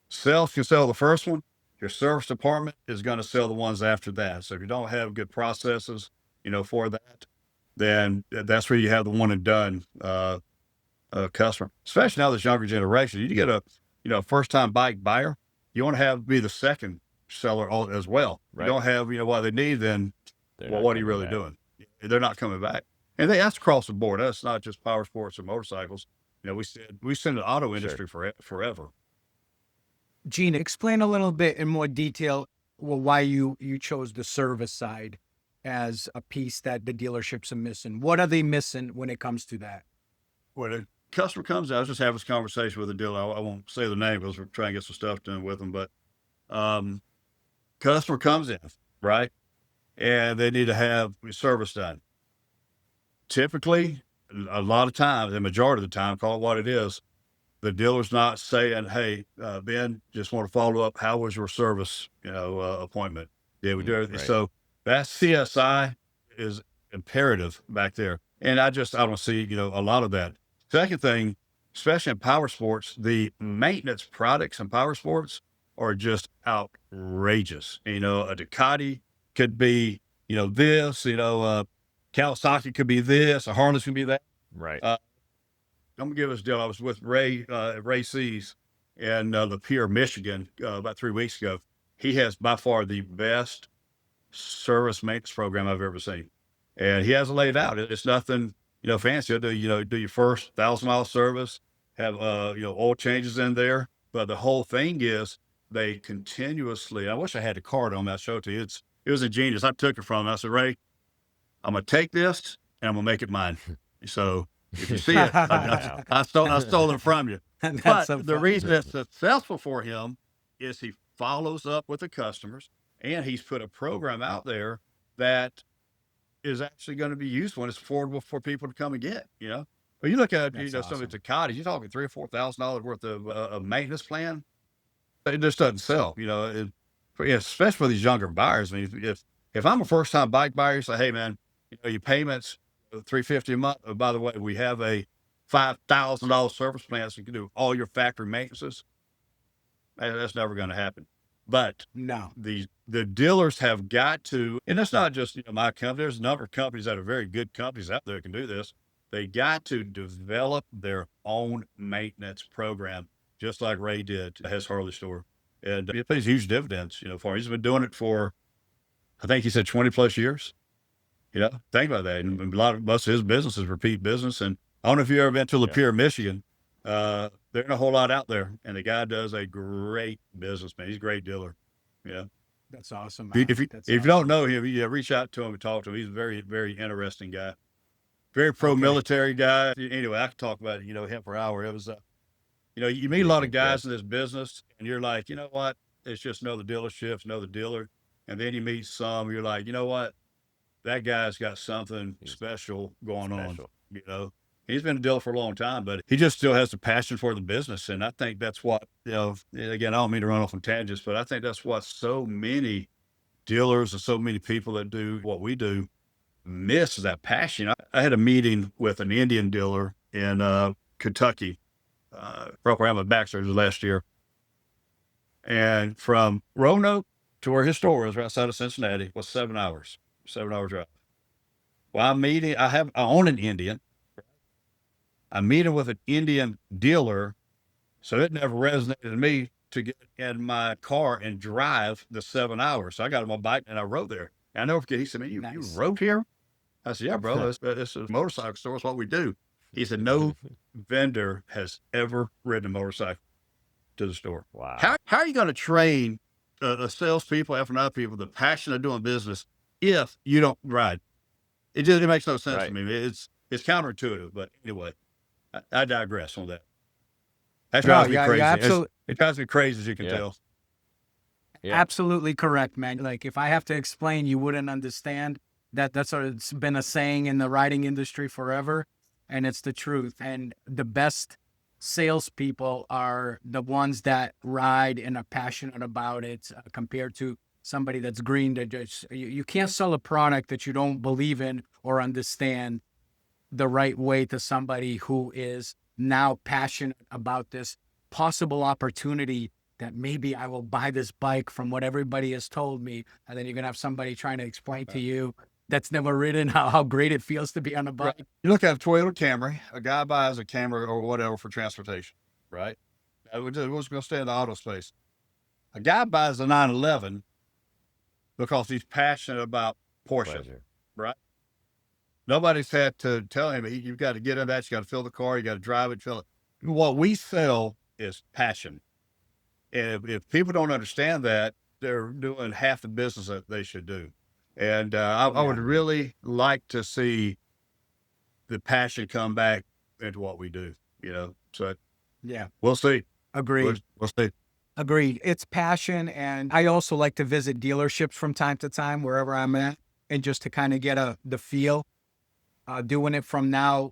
sales can sell the first one. Your service department is going to sell the ones after that. So if you don't have good processes, for that, then that's where you have the one and done customer. Especially now this younger generation, you get a first time bike buyer, you want to be the second seller as well. Right. You don't have what they need, then what are you really doing? They're not coming back, and that's across the board. That's not just power sports or motorcycles. We send the auto industry forever. Gene, explain a little bit in more detail why you chose the service side as a piece that the dealerships are missing. What are they missing when it comes to that? When a customer comes out, I was just having this conversation with a dealer. I won't say the name because we're trying to get some stuff done with them, but customer comes in, right? And they need to have service done. Typically, a lot of times, the majority of the time, call it what it is, the dealer's not saying, hey, Ben, just want to follow up. How was your service, appointment? Did we do everything? Right. So that CSI is imperative back there. And I don't see, a lot of that. Second thing, especially in power sports, the maintenance products in power sports are just outrageous. A Ducati could be, this, Kawasaki could be this, a Harley could be that. Right. I'm gonna give this deal. I was with Ray C's in Lapeer, Michigan, about 3 weeks ago. He has by far the best service maintenance program I've ever seen, and he has it laid out. It's nothing, fancy. He'll do your first 1,000-mile service, have oil changes in there, but the whole thing is they continuously. I wish I had the card on that. Show it to you. It was ingenious. I took it from him. I said, Ray, I'm gonna take this and I'm gonna make it mine. So if you see it, I stole it from you. But the reason it's successful for him is he follows up with the customers, and he's put a program out there that is actually going to be useful and it's affordable for people to come and get. But you look at some of the Ducatis, you're talking $3,000 or $4,000 worth of a maintenance plan. It just doesn't sell. Especially for these younger buyers. I mean, if I'm a first time bike buyer, you say, hey man, your payments $350 a month. By the way, we have a $5,000 service plan, so you can do all your factory maintenances. That's never going to happen. But no, the dealers have got to, and that's not just my company. There's a number of companies that are very good companies out there that can do this. They got to develop their own maintenance program, just like Ray did at his Harley store, and it pays huge dividends. For him. He's been doing it for, I think he said 20 plus years. Think about that. And most of his business is repeat business. And I don't know if you've ever been to Lapeer, Michigan. There ain't a whole lot out there. And the guy does a great business, man. He's a great dealer. That's awesome. If you don't know him, reach out to him and talk to him. He's a very, very interesting guy. Very pro-military guy. Anyway, I could talk about, him for an hour. It was, you meet a lot of guys in this business and you're like, you know what? It's just another dealership, another dealer. And then you meet some, you're like, you know what? That guy's got something special going on. He's been a dealer for a long time, but he just still has a passion for the business. And I think that's what, again, I don't mean to run off on tangents, but I think that's what so many dealers and so many people that do what we do miss, that passion. I had a meeting with an Indian dealer in Kentucky, right around my back surgery last year. And from Roanoke to where his store is right outside of Cincinnati was 7 hours. 7 hour drive. Well, I own an Indian. I'm meeting with an Indian dealer, so it never resonated with me to get in my car and drive the 7 hours. So I got on my bike and I rode there. And I never forget, he said, man, you Nice. rode here? I said, yeah, bro, it's a motorcycle store. It's what we do. He said, no vendor has ever ridden a motorcycle to the store. Wow. How are you going to train the salespeople, F&I people, the passion of doing business if you don't ride? It makes no sense to me. It's counterintuitive, but anyway, I digress on that. That drives me crazy. It drives me crazy, as you can tell. Yeah. Absolutely correct, man. Like, if I have to explain, you wouldn't understand. That's sort of, it's been a saying in the riding industry forever, and it's the truth. And the best salespeople are the ones that ride and are passionate about it, compared to somebody that's green. That just, you can't sell a product that you don't believe in or understand the right way to somebody who is now passionate about this possible opportunity that maybe I will buy this bike from what everybody has told me. And then you're going to have somebody trying to explain to you that's never ridden how great it feels to be on a bike. Right. You look at a Toyota Camry, a guy buys a Camry or whatever for transportation, right? We're just going to stay in the auto space. A guy buys a 911 because he's passionate about Porsche, right? Nobody's had to tell him, you've got to get in that, you got to fill the car, you got to drive it, fill it. What we sell is passion. And if people don't understand that, they're doing half the business that they should do. And I would really like to see the passion come back into what we do, So we'll see. Agreed. We'll see. Agreed. It's passion. And I also like to visit dealerships from time to time, wherever I'm at, and just to kind of get the feel. Doing it from now,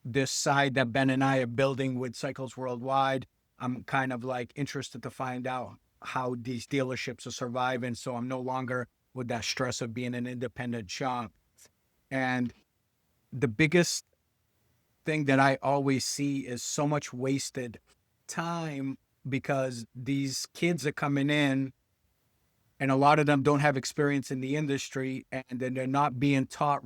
this side that Ben and I are building with Cycles Worldwide, I'm kind of like interested to find out how these dealerships are surviving. So I'm no longer with that stress of being an independent shop. And the biggest thing that I always see is so much wasted time, because these kids are coming in and a lot of them don't have experience in the industry, and then they're not being taught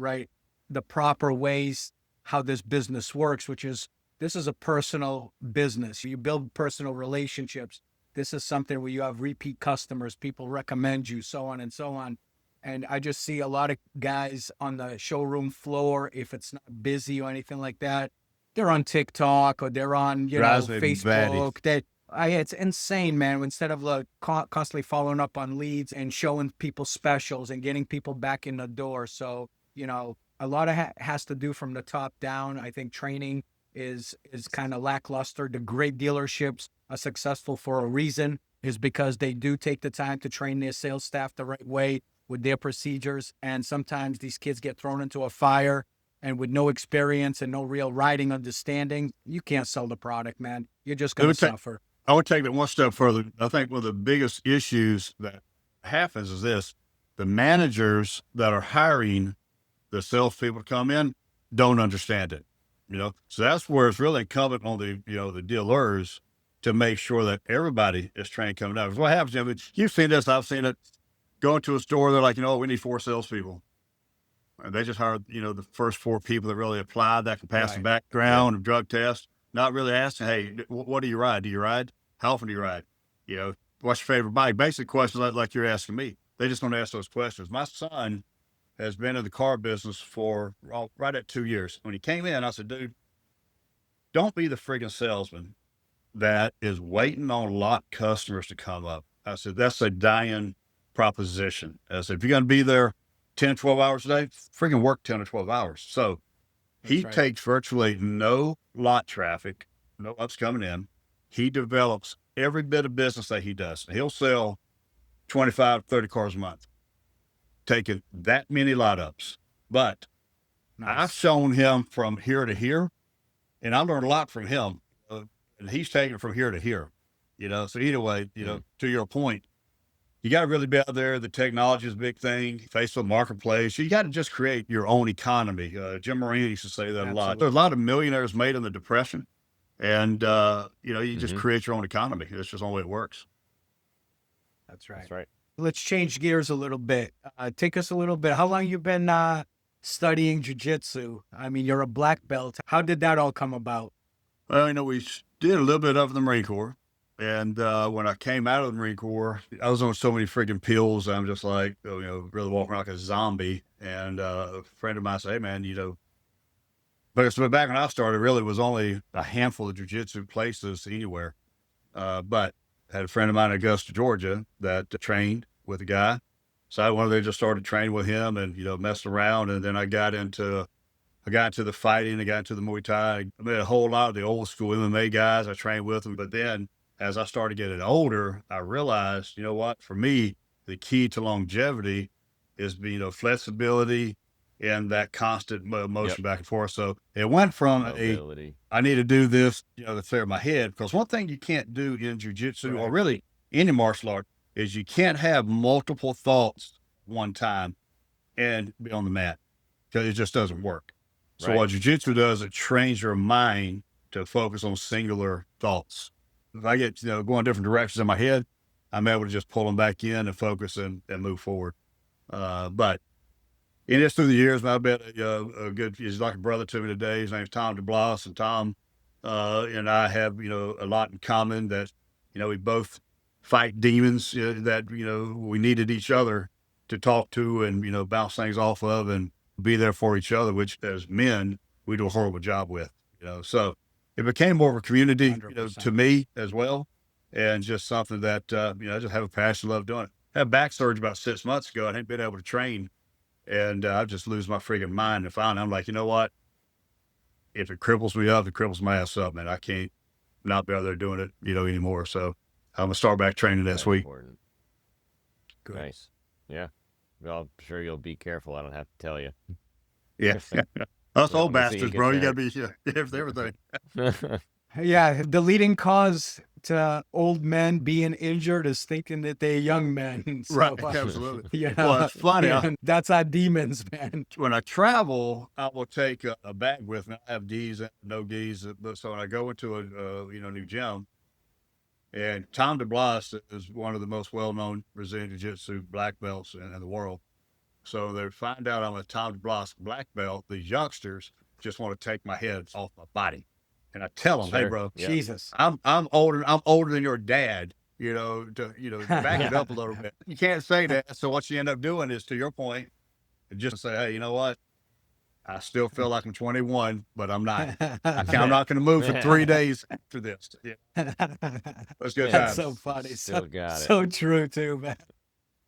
the proper ways how this business works, which is, this is a personal business. You build personal relationships. This is something where you have repeat customers, people recommend you, so on and so on. And I just see a lot of guys on the showroom floor, if it's not busy or anything like that, they're on TikTok or they're on, Facebook. It's insane, man. Instead of constantly following up on leads and showing people specials and getting people back in the door. So, a lot of has to do from the top down. I think training is kind of lackluster. The great dealerships are successful for a reason, is because they do take the time to train their sales staff the right way with their procedures. And sometimes these kids get thrown into a fire, and with no experience and no real riding understanding, you can't sell the product, man. You're just going to suffer. I would take that one step further. I think one of the biggest issues that happens is this: the managers that are hiring the salespeople to come in don't understand it. So that's where it's really incumbent on the dealers to make sure that everybody is trained coming out. Because what happens, you've seen this, I've seen it. Go into a store, they're like, we need 4 salespeople. And they just hired, the first 4 people that really apply, that can pass the background and drug test, not really asking, hey, what do you ride? Do you ride? How often do you ride? What's your favorite bike? Basic questions like you're asking me. They just don't ask those questions. My son has been in the car business for right at 2 years. When he came in, I said, dude, don't be the friggin' salesman that is waiting on lot customers to come up. I said, that's a dying proposition. I said, if you're going to be there 10, 12 hours a day, friggin' work 10 or 12 hours. So he takes virtually no lot traffic, no ups coming in. He develops every bit of business that he does. He'll sell 25, 30 cars a month, taking that many lot ups. But I've shown him from here to here, and I learned a lot from him. And he's taking it from here to here, So either way, to your point, you got to really be out there. The technology is a big thing. Facebook Marketplace. You got to just create your own economy. Jim Moran used to say that a lot. There's a lot of millionaires made in the Depression. And, you just create your own economy. That's just the only way it works. That's right. Let's change gears a little bit. Take us a little bit. How long you been studying jujitsu. I mean, you're a black belt. How did that all come about? Well, we did a little bit of the Marine Corps. And when I came out of the Marine Corps, I was on so many freaking pills. I'm just like, really walking around like a zombie. And a friend of mine said, hey, man, but back when I started, really was only a handful of jujitsu places anywhere. But I had a friend of mine in Augusta, Georgia that trained with a guy. So I one day just started training with him and, messed around. And then I got into the fighting, I got into the Muay Thai. I met a whole lot of the old school MMA guys. I trained with them. But then as I started getting older, I realized, you know what, for me, the key to longevity is, flexibility and that constant motion back and forth. So it went from I need to do this, to clear my head. Because one thing you can't do in jujitsu or really any martial art is you can't have multiple thoughts one time and be on the mat, because it just doesn't work. So what jujitsu does, it trains your mind to focus on singular thoughts. If I get, going different directions in my head, I'm able to just pull them back in and focus and move forward. But in this through the years, I've been he's like a brother to me today. His name's Tom DeBlas, and Tom and I have, a lot in common that, we both fight demons that, we needed each other to talk to and, bounce things off of and be there for each other, which as men, we do a horrible job with, so it became more of a community, to me as well. And just something that, I just have a passion, love doing it. I had back surgery about 6 months ago. I hadn't been able to train and I just lose my freaking mind. And finally, I'm like, you know what? If it cripples me up, it cripples my ass up, man. I can't not be out there doing it, anymore. So I'm going to start back training this week. Important. Good. Nice. Yeah. Well, I'm sure you'll be careful. I don't have to tell you. Yeah. Us old bastards, bro. You got to be everything. Yeah. The leading cause to old men being injured is thinking that they're young men. So, right. Absolutely. Well, it's funny. That's our demons, man. When I travel, I will take a bag with me. I have gis and no gis. So when I go into a new gym, and Tom DeBlas is one of the most well-known Brazilian Jiu-Jitsu black belts in the world. So they find out I'm a Tom DeBlas black belt. These youngsters just want to take my head off my body. And I tell them, hey, bro, Jesus, I'm older than your dad, to back it up a little bit. You can't say that. So what you end up doing is, to your point, just say, hey, you know what? I still feel like I'm 21, but I'm not. I'm not going to move for 3 days after this. Yeah. Let's go. That's so funny. So true too, man.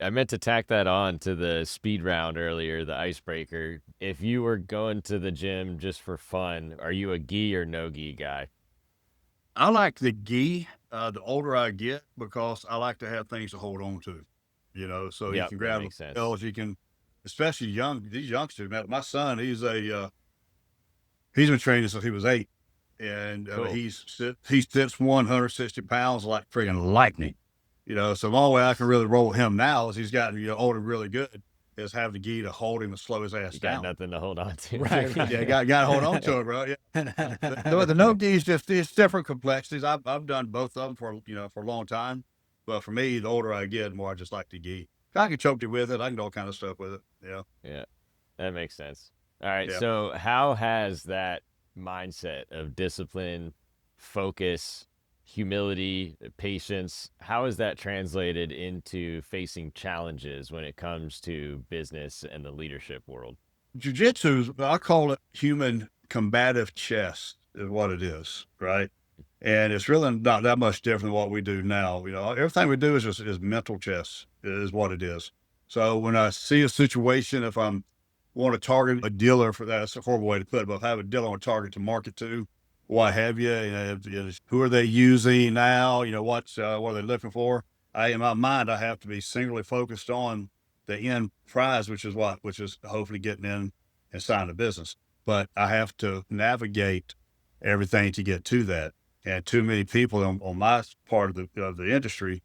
I meant to tack that on to the speed round earlier, the icebreaker. If you were going to the gym just for fun, are you a gi or no gi guy? I like the gi. The older I get, because I like to have things to hold on to, so you can grab the bells, you can, especially these youngsters. My son, he's been training since he was 8, and cool. He sits 160 pounds like friggin' lightning. So the only way I can really roll with him now is he's gotten older really good, is have the gi to hold him and slow his ass down. Got nothing to hold on to. Right. Yeah, got to hold on to it, bro. Yeah. The no gi is just, it's different complexities. I've done both of them for a long time, but for me, the older I get, the more I just like the gi. I can choke you with it. I can do all kind of stuff with it. Yeah, that makes sense. All right. Yeah. So how has that mindset of discipline, focus, humility, patience, how is that translated into facing challenges when it comes to business and the leadership world? Jiu-jitsu, I call it human combative chess is what it is, right? And it's really not that much different than what we do now. Everything we do is mental chess is what it is. So when I see a situation, if I want to target a dealer, that's a horrible way to put it, but if I have a dealer I want to target to market to, what have you, who are they using now? What are they looking for? In my mind, I have to be singularly focused on the end prize, which is hopefully getting in and signing a business. But I have to navigate everything to get to that. And too many people on my part of the industry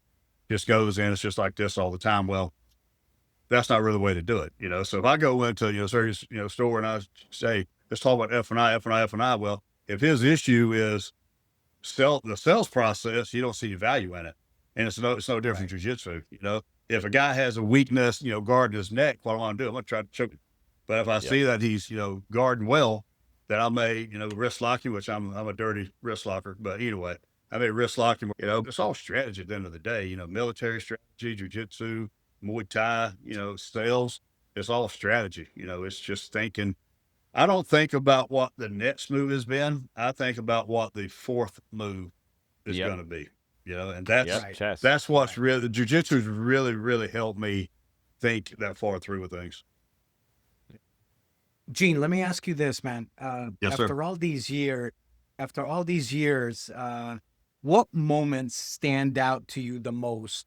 just goes in. It's just like this all the time. Well, that's not really the way to do it. So if I go into a serious store and I say, let's talk about F&I. Well, if his issue is the sales process, you don't see value in it. And it's no different from jiu-jitsu. If a guy has a weakness, guarding his neck, what do I want to do? I'm going to try to choke him. But if I see that he's, guarding well, then I may, wrist lock him, which I'm a dirty wrist locker. But anyway, I may wrist lock him. It's all strategy at the end of the day. Military strategy, jujitsu, Muay Thai, sales. It's all strategy. It's just thinking. I don't think about what the next move has been. I think about what the fourth move is going to be. And that's what's really, jujitsu has really, really helped me think that far through with things. Gene, let me ask you this, man. Yes, after sir. all these years, what moments stand out to you the most?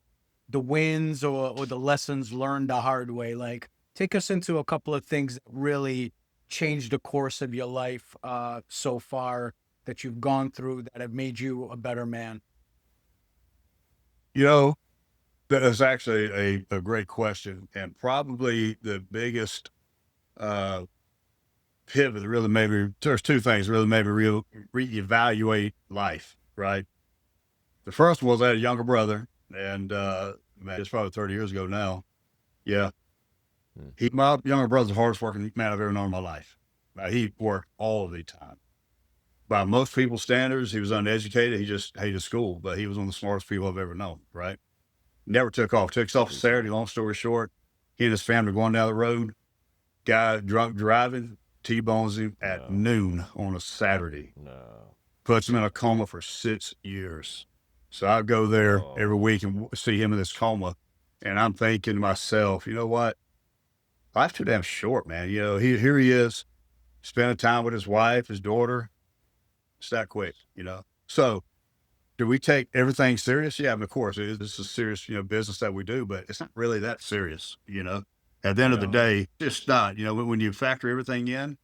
The wins or the lessons learned the hard way? Like, take us into a couple of things that really changed the course of your life so far that you've gone through that have made you a better man. That is actually a great question, and probably the biggest pivot that really made me, there's two things that really made me reevaluate life, right? The first was I had a younger brother, and man, it's probably 30 years ago now. Yeah. My younger brother's the hardest working man I've ever known in my life. He worked all the time. By most people's standards, he was uneducated. He just hated school, but he was one of the smartest people I've ever known, right? Never took off. Took off Saturday, long story short. He and his family going down the road. Guy drunk driving, T-bones him at noon on a Saturday. No. Puts him in a coma for 6 years. So I go there every week and see him in this coma. And I'm thinking to myself, you know what? Life's too damn short, man. Here he is, spending time with his wife, his daughter. It's that quick, So do we take everything serious? Yeah, of course. This is serious, business that we do, but it's not really that serious, At the end of the day, it's not. When you factor everything in,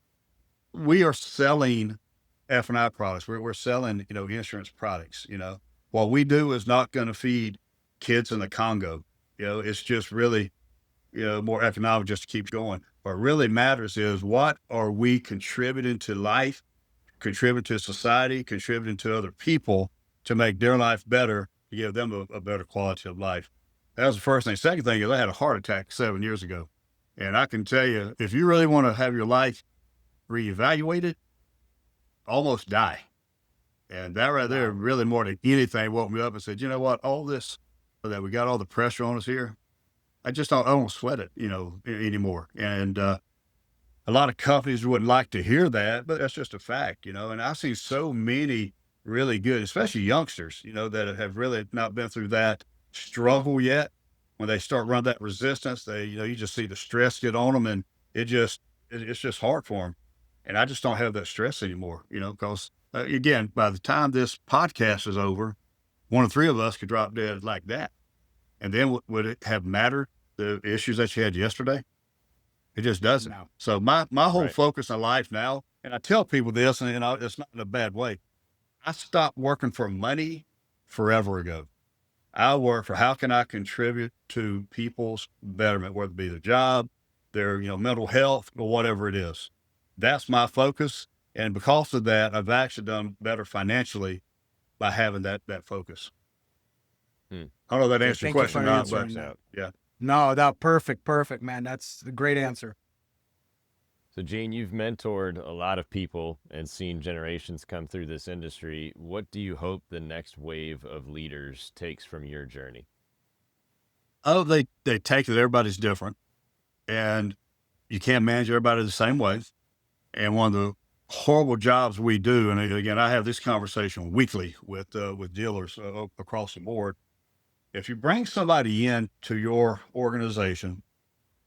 we are selling F&I products. We're selling, insurance products, What we do is not going to feed kids in the Congo. It's just really, more economic just to keep going. What really matters is what are we contributing to life, contributing to society, contributing to other people to make their life better, to give them a better quality of life. That was the first thing. Second thing is I had a heart attack 7 years ago. And I can tell you, if you really want to have your life reevaluated, almost die. And that right there, really more than anything, woke me up and said, you know what, all this, that we got all the pressure on us here, I don't sweat it, anymore. And a lot of companies wouldn't like to hear that, but that's just a fact, And I see so many really good, especially youngsters, that have really not been through that struggle yet. When they start running that resistance, you just see the stress get on them, and it's just hard for them. And I just don't have that stress anymore, because again, by the time this podcast is over, one of three of us could drop dead like that. And then would it have mattered the issues that you had yesterday? It just doesn't. No. So my whole focus in life now, and I tell people this, and it's not in a bad way. I stopped working for money forever ago. I work for how can I contribute to people's betterment, whether it be their job, their mental health, or whatever it is. That's my focus, and because of that, I've actually done better financially by having that focus. I don't know if that answers your question or not, but yeah. No, perfect, man. That's a great answer. So, Gene, you've mentored a lot of people and seen generations come through this industry. What do you hope the next wave of leaders takes from your journey? Oh, they take it. Everybody's different, and you can't manage everybody the same way. And one of the horrible jobs we do, and again, I have this conversation weekly with dealers across the board. If you bring somebody in to your organization,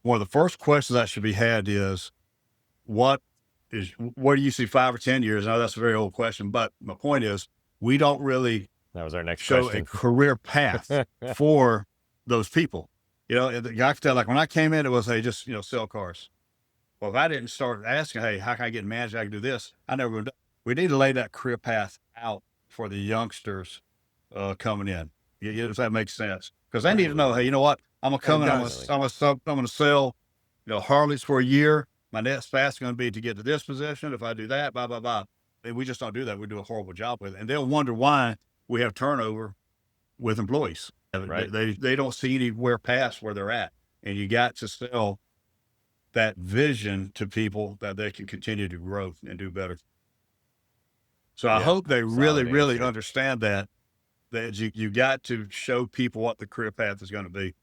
one of the first questions that should be had is, where do you see 5 or 10 years? Now that's a very old question, but my point is we don't really that was our next show question. a career path for those people. I can tell, like when I came in, it was, hey, just, sell cars. Well, if I didn't start asking, hey, how can I get managed? I can do this. I never would. We need to lay that career path out for the youngsters coming in. If that makes sense, because they need to know, hey, you know what? I'm gonna come in. I'm gonna sell, Harleys for a year. My next path is going to be to get to this position. If I do that, blah blah blah. And we just don't do that. We do a horrible job with it, and they'll wonder why we have turnover with employees. Right. They don't see anywhere past where they're at, and you got to sell that vision to people that they can continue to grow and do better. So I hope they really, really understand that you got to show people what the career path is going to be.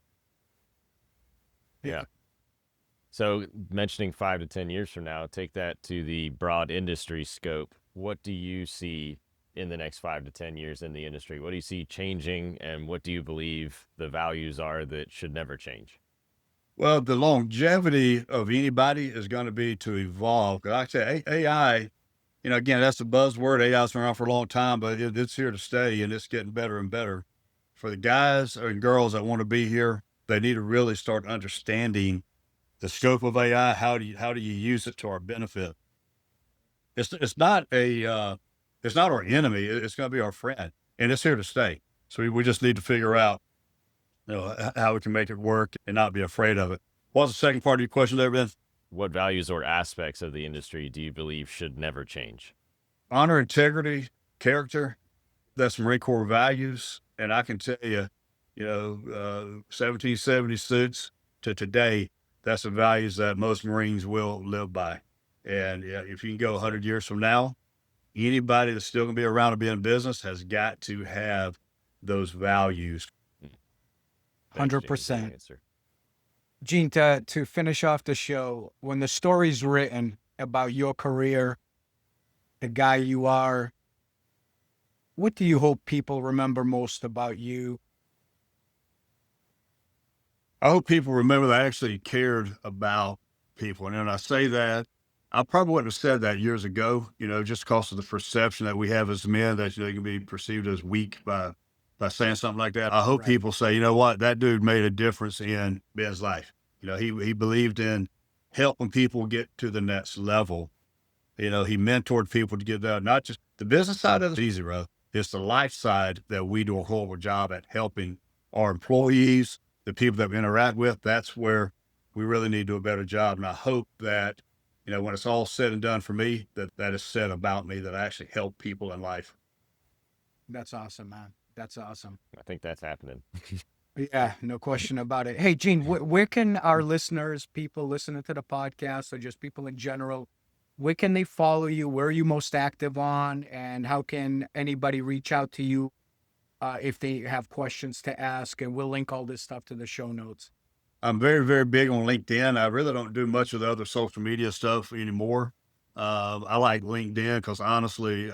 Yeah. So mentioning 5 to 10 years from now, take that to the broad industry scope. What do you see in the next 5 to 10 years in the industry? What do you see changing, and what do you believe the values are that should never change? Well, the longevity of anybody is going to be to evolve. Like I say, AI, again, that's the buzzword. AI's been around for a long time, but it's here to stay, and it's getting better and better. For the guys and girls that want to be here, they need to really start understanding the scope of AI. How do you use it to our benefit? It's not our enemy. It's going to be our friend, and it's here to stay. So we just need to figure out, how we can make it work and not be afraid of it. What's the second part of your question there, Ben? What values or aspects of the industry do you believe should never change? Honor, integrity, character. That's Marine Corps values. And I can tell you, 1776 to today, that's the values that most Marines will live by. And if you can go 100 years from now, anybody that's still going to be around to be in business has got to have those values. 100%. Gene, to finish off the show, when the story's written about your career, the guy you are, what do you hope people remember most about you? I hope people remember that I actually cared about people. And when I say that, I probably wouldn't have said that years ago, just because of the perception that we have as men that they can be perceived as weak by saying something like that. I hope people say, you know what, that dude made a difference in Ben's life. He believed in helping people get to the next level. He mentored people to get there. Not just the business side of it is easy, bro. It's the life side that we do a horrible job at helping our employees, the people that we interact with. That's where we really need to do a better job. And I hope that, when it's all said and done for me, that is said about me, that I actually help people in life. That's awesome, man. That's awesome. I think that's happening. Yeah, no question about it. Hey, Gene, where can our listeners, people listening to the podcast, or just people in general, where can they follow you? Where are you most active on? And how can anybody reach out to you if they have questions to ask? And we'll link all this stuff to the show notes. I'm very, very big on LinkedIn. I really don't do much of the other social media stuff anymore. I like LinkedIn because honestly,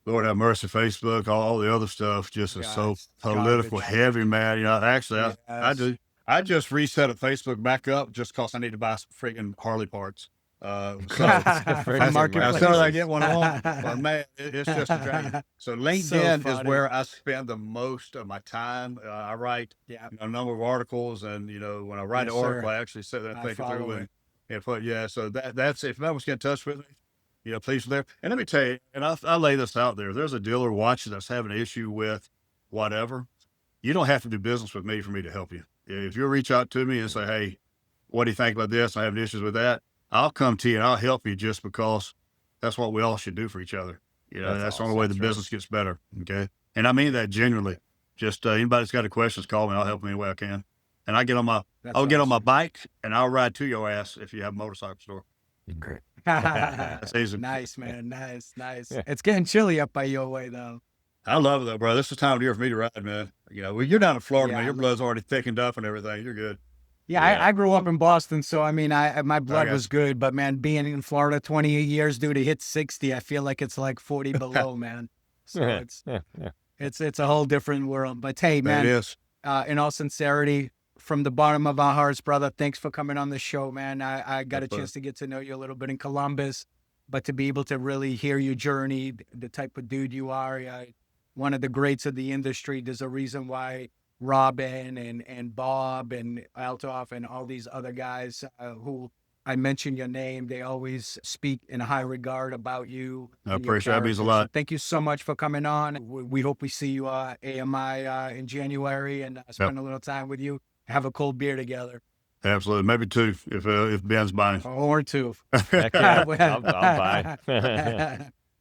Lord have mercy, Facebook, all the other stuff just is so political heavy, man. Actually, yes. I just reset Facebook back up just because I need to buy some freaking Harley parts. So as soon as I get one on, but man, it's just a drain. So LinkedIn is where I spend the most of my time. I write a number of articles, and when I write an article, I actually sit there and think through and put So that's if that was get in touch with me. Please there. And let me tell you, and I lay this out there. If there's a dealer watching that's having an issue with whatever, you don't have to do business with me for me to help you. If you reach out to me and say, hey, what do you think about this? I'm having issues with that. I'll come to you and I'll help you just because that's what we all should do for each other. That's the only way the business gets better. Okay. And I mean that genuinely. Just anybody that's got a question, call me. I'll help them any way I can. And I get on my bike and I'll ride to your ass if you have a motorcycle store. Great. That's easy. Nice, man. Nice. Yeah. It's getting chilly up by your way, though. I love it, though, bro. This is the time of year for me to ride, man. You're down in Florida, man. Your blood's already thickened up and everything. You're good. Yeah. I grew up in Boston, so my blood was good. But man, being in Florida 28 years, dude, to hit 60, I feel like it's like 40 below, man. So it's a whole different world. But hey, man, it is. In all sincerity, from the bottom of our hearts, brother, thanks for coming on the show, man. I got a chance to get to know you a little bit in Columbus, but to be able to really hear your journey, the type of dude you are, one of the greats of the industry. There's a reason why Robin and Bob and Altoff and all these other guys who I mention your name, they always speak in high regard about you. I appreciate it. Means a lot. So thank you so much for coming on. We hope we see you AMI in January and spend a little time with you. Have a cold beer together. Absolutely. Maybe two if Ben's buying. Or two. Heck yeah. I'll buy.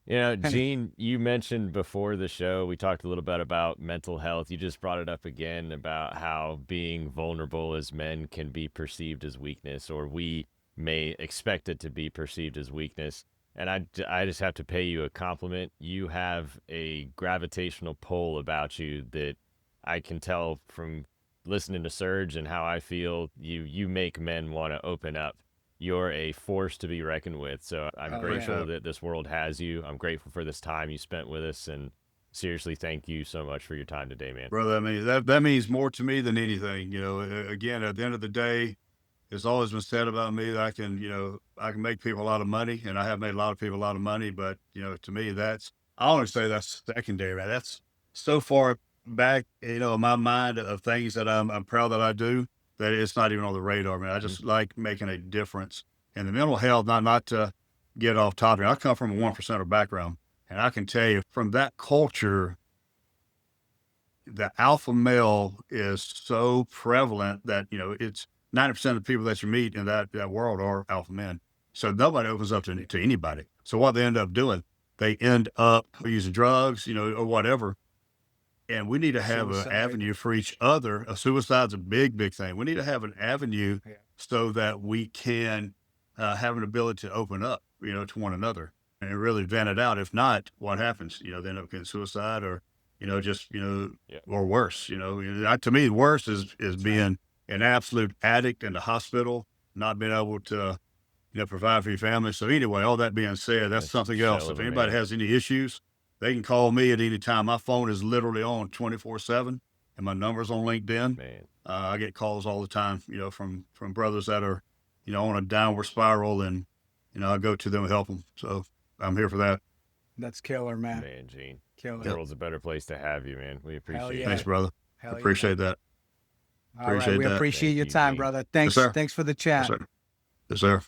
You know, Gene, you mentioned before the show, we talked a little bit about mental health. You just brought it up again about how being vulnerable as men can be perceived as weakness, or we may expect it to be perceived as weakness. And I just have to pay you a compliment. You have a gravitational pull about you that I can tell from listening to Surge and how I feel. You make men want to open up. You're a force to be reckoned with. So I'm grateful that this world has you. I'm grateful for this time you spent with us, and seriously, thank you so much for your time today, man. Brother, I mean, that means more to me than anything. You know, again, at the end of the day, it's always been said about me that I can make people a lot of money, and I have made a lot of people a lot of money. But, to me, I only say that's secondary, man. That's so far back, in my mind of things that I'm proud that I do, that it's not even on the radar, man. I just like making a difference. And the mental health, not to get off topic, I come from a 1%er background. And I can tell you from that culture, the alpha male is so prevalent that, it's 90% of the people that you meet in that world are alpha men. So nobody opens up to anybody. So what they end up doing, they end up using drugs, or whatever. And we need to have an avenue for each other. Suicide's a big, big thing. We need to have an avenue so that we can have an ability to open up, to one another and really vent it out. If not, what happens? They end up getting suicide or, or worse. To me, worse is being an absolute addict in the hospital, not being able to, provide for your family. So anyway, all that being said, that's something else. If anybody has any issues, they can call me at any time. My phone is literally on 24/7, and my number's on LinkedIn. Man. I get calls all the time, from brothers that are, on a downward spiral, and I go to them and help them. So I'm here for that. That's killer, man. Man, Gene. Killer. The world's a better place to have you, man. We appreciate it. Thanks, brother. Hell Appreciate that. All right, we appreciate your time, brother. Thanks. Yes, sir. Thanks for the chat. Yes, sir. Yes, sir.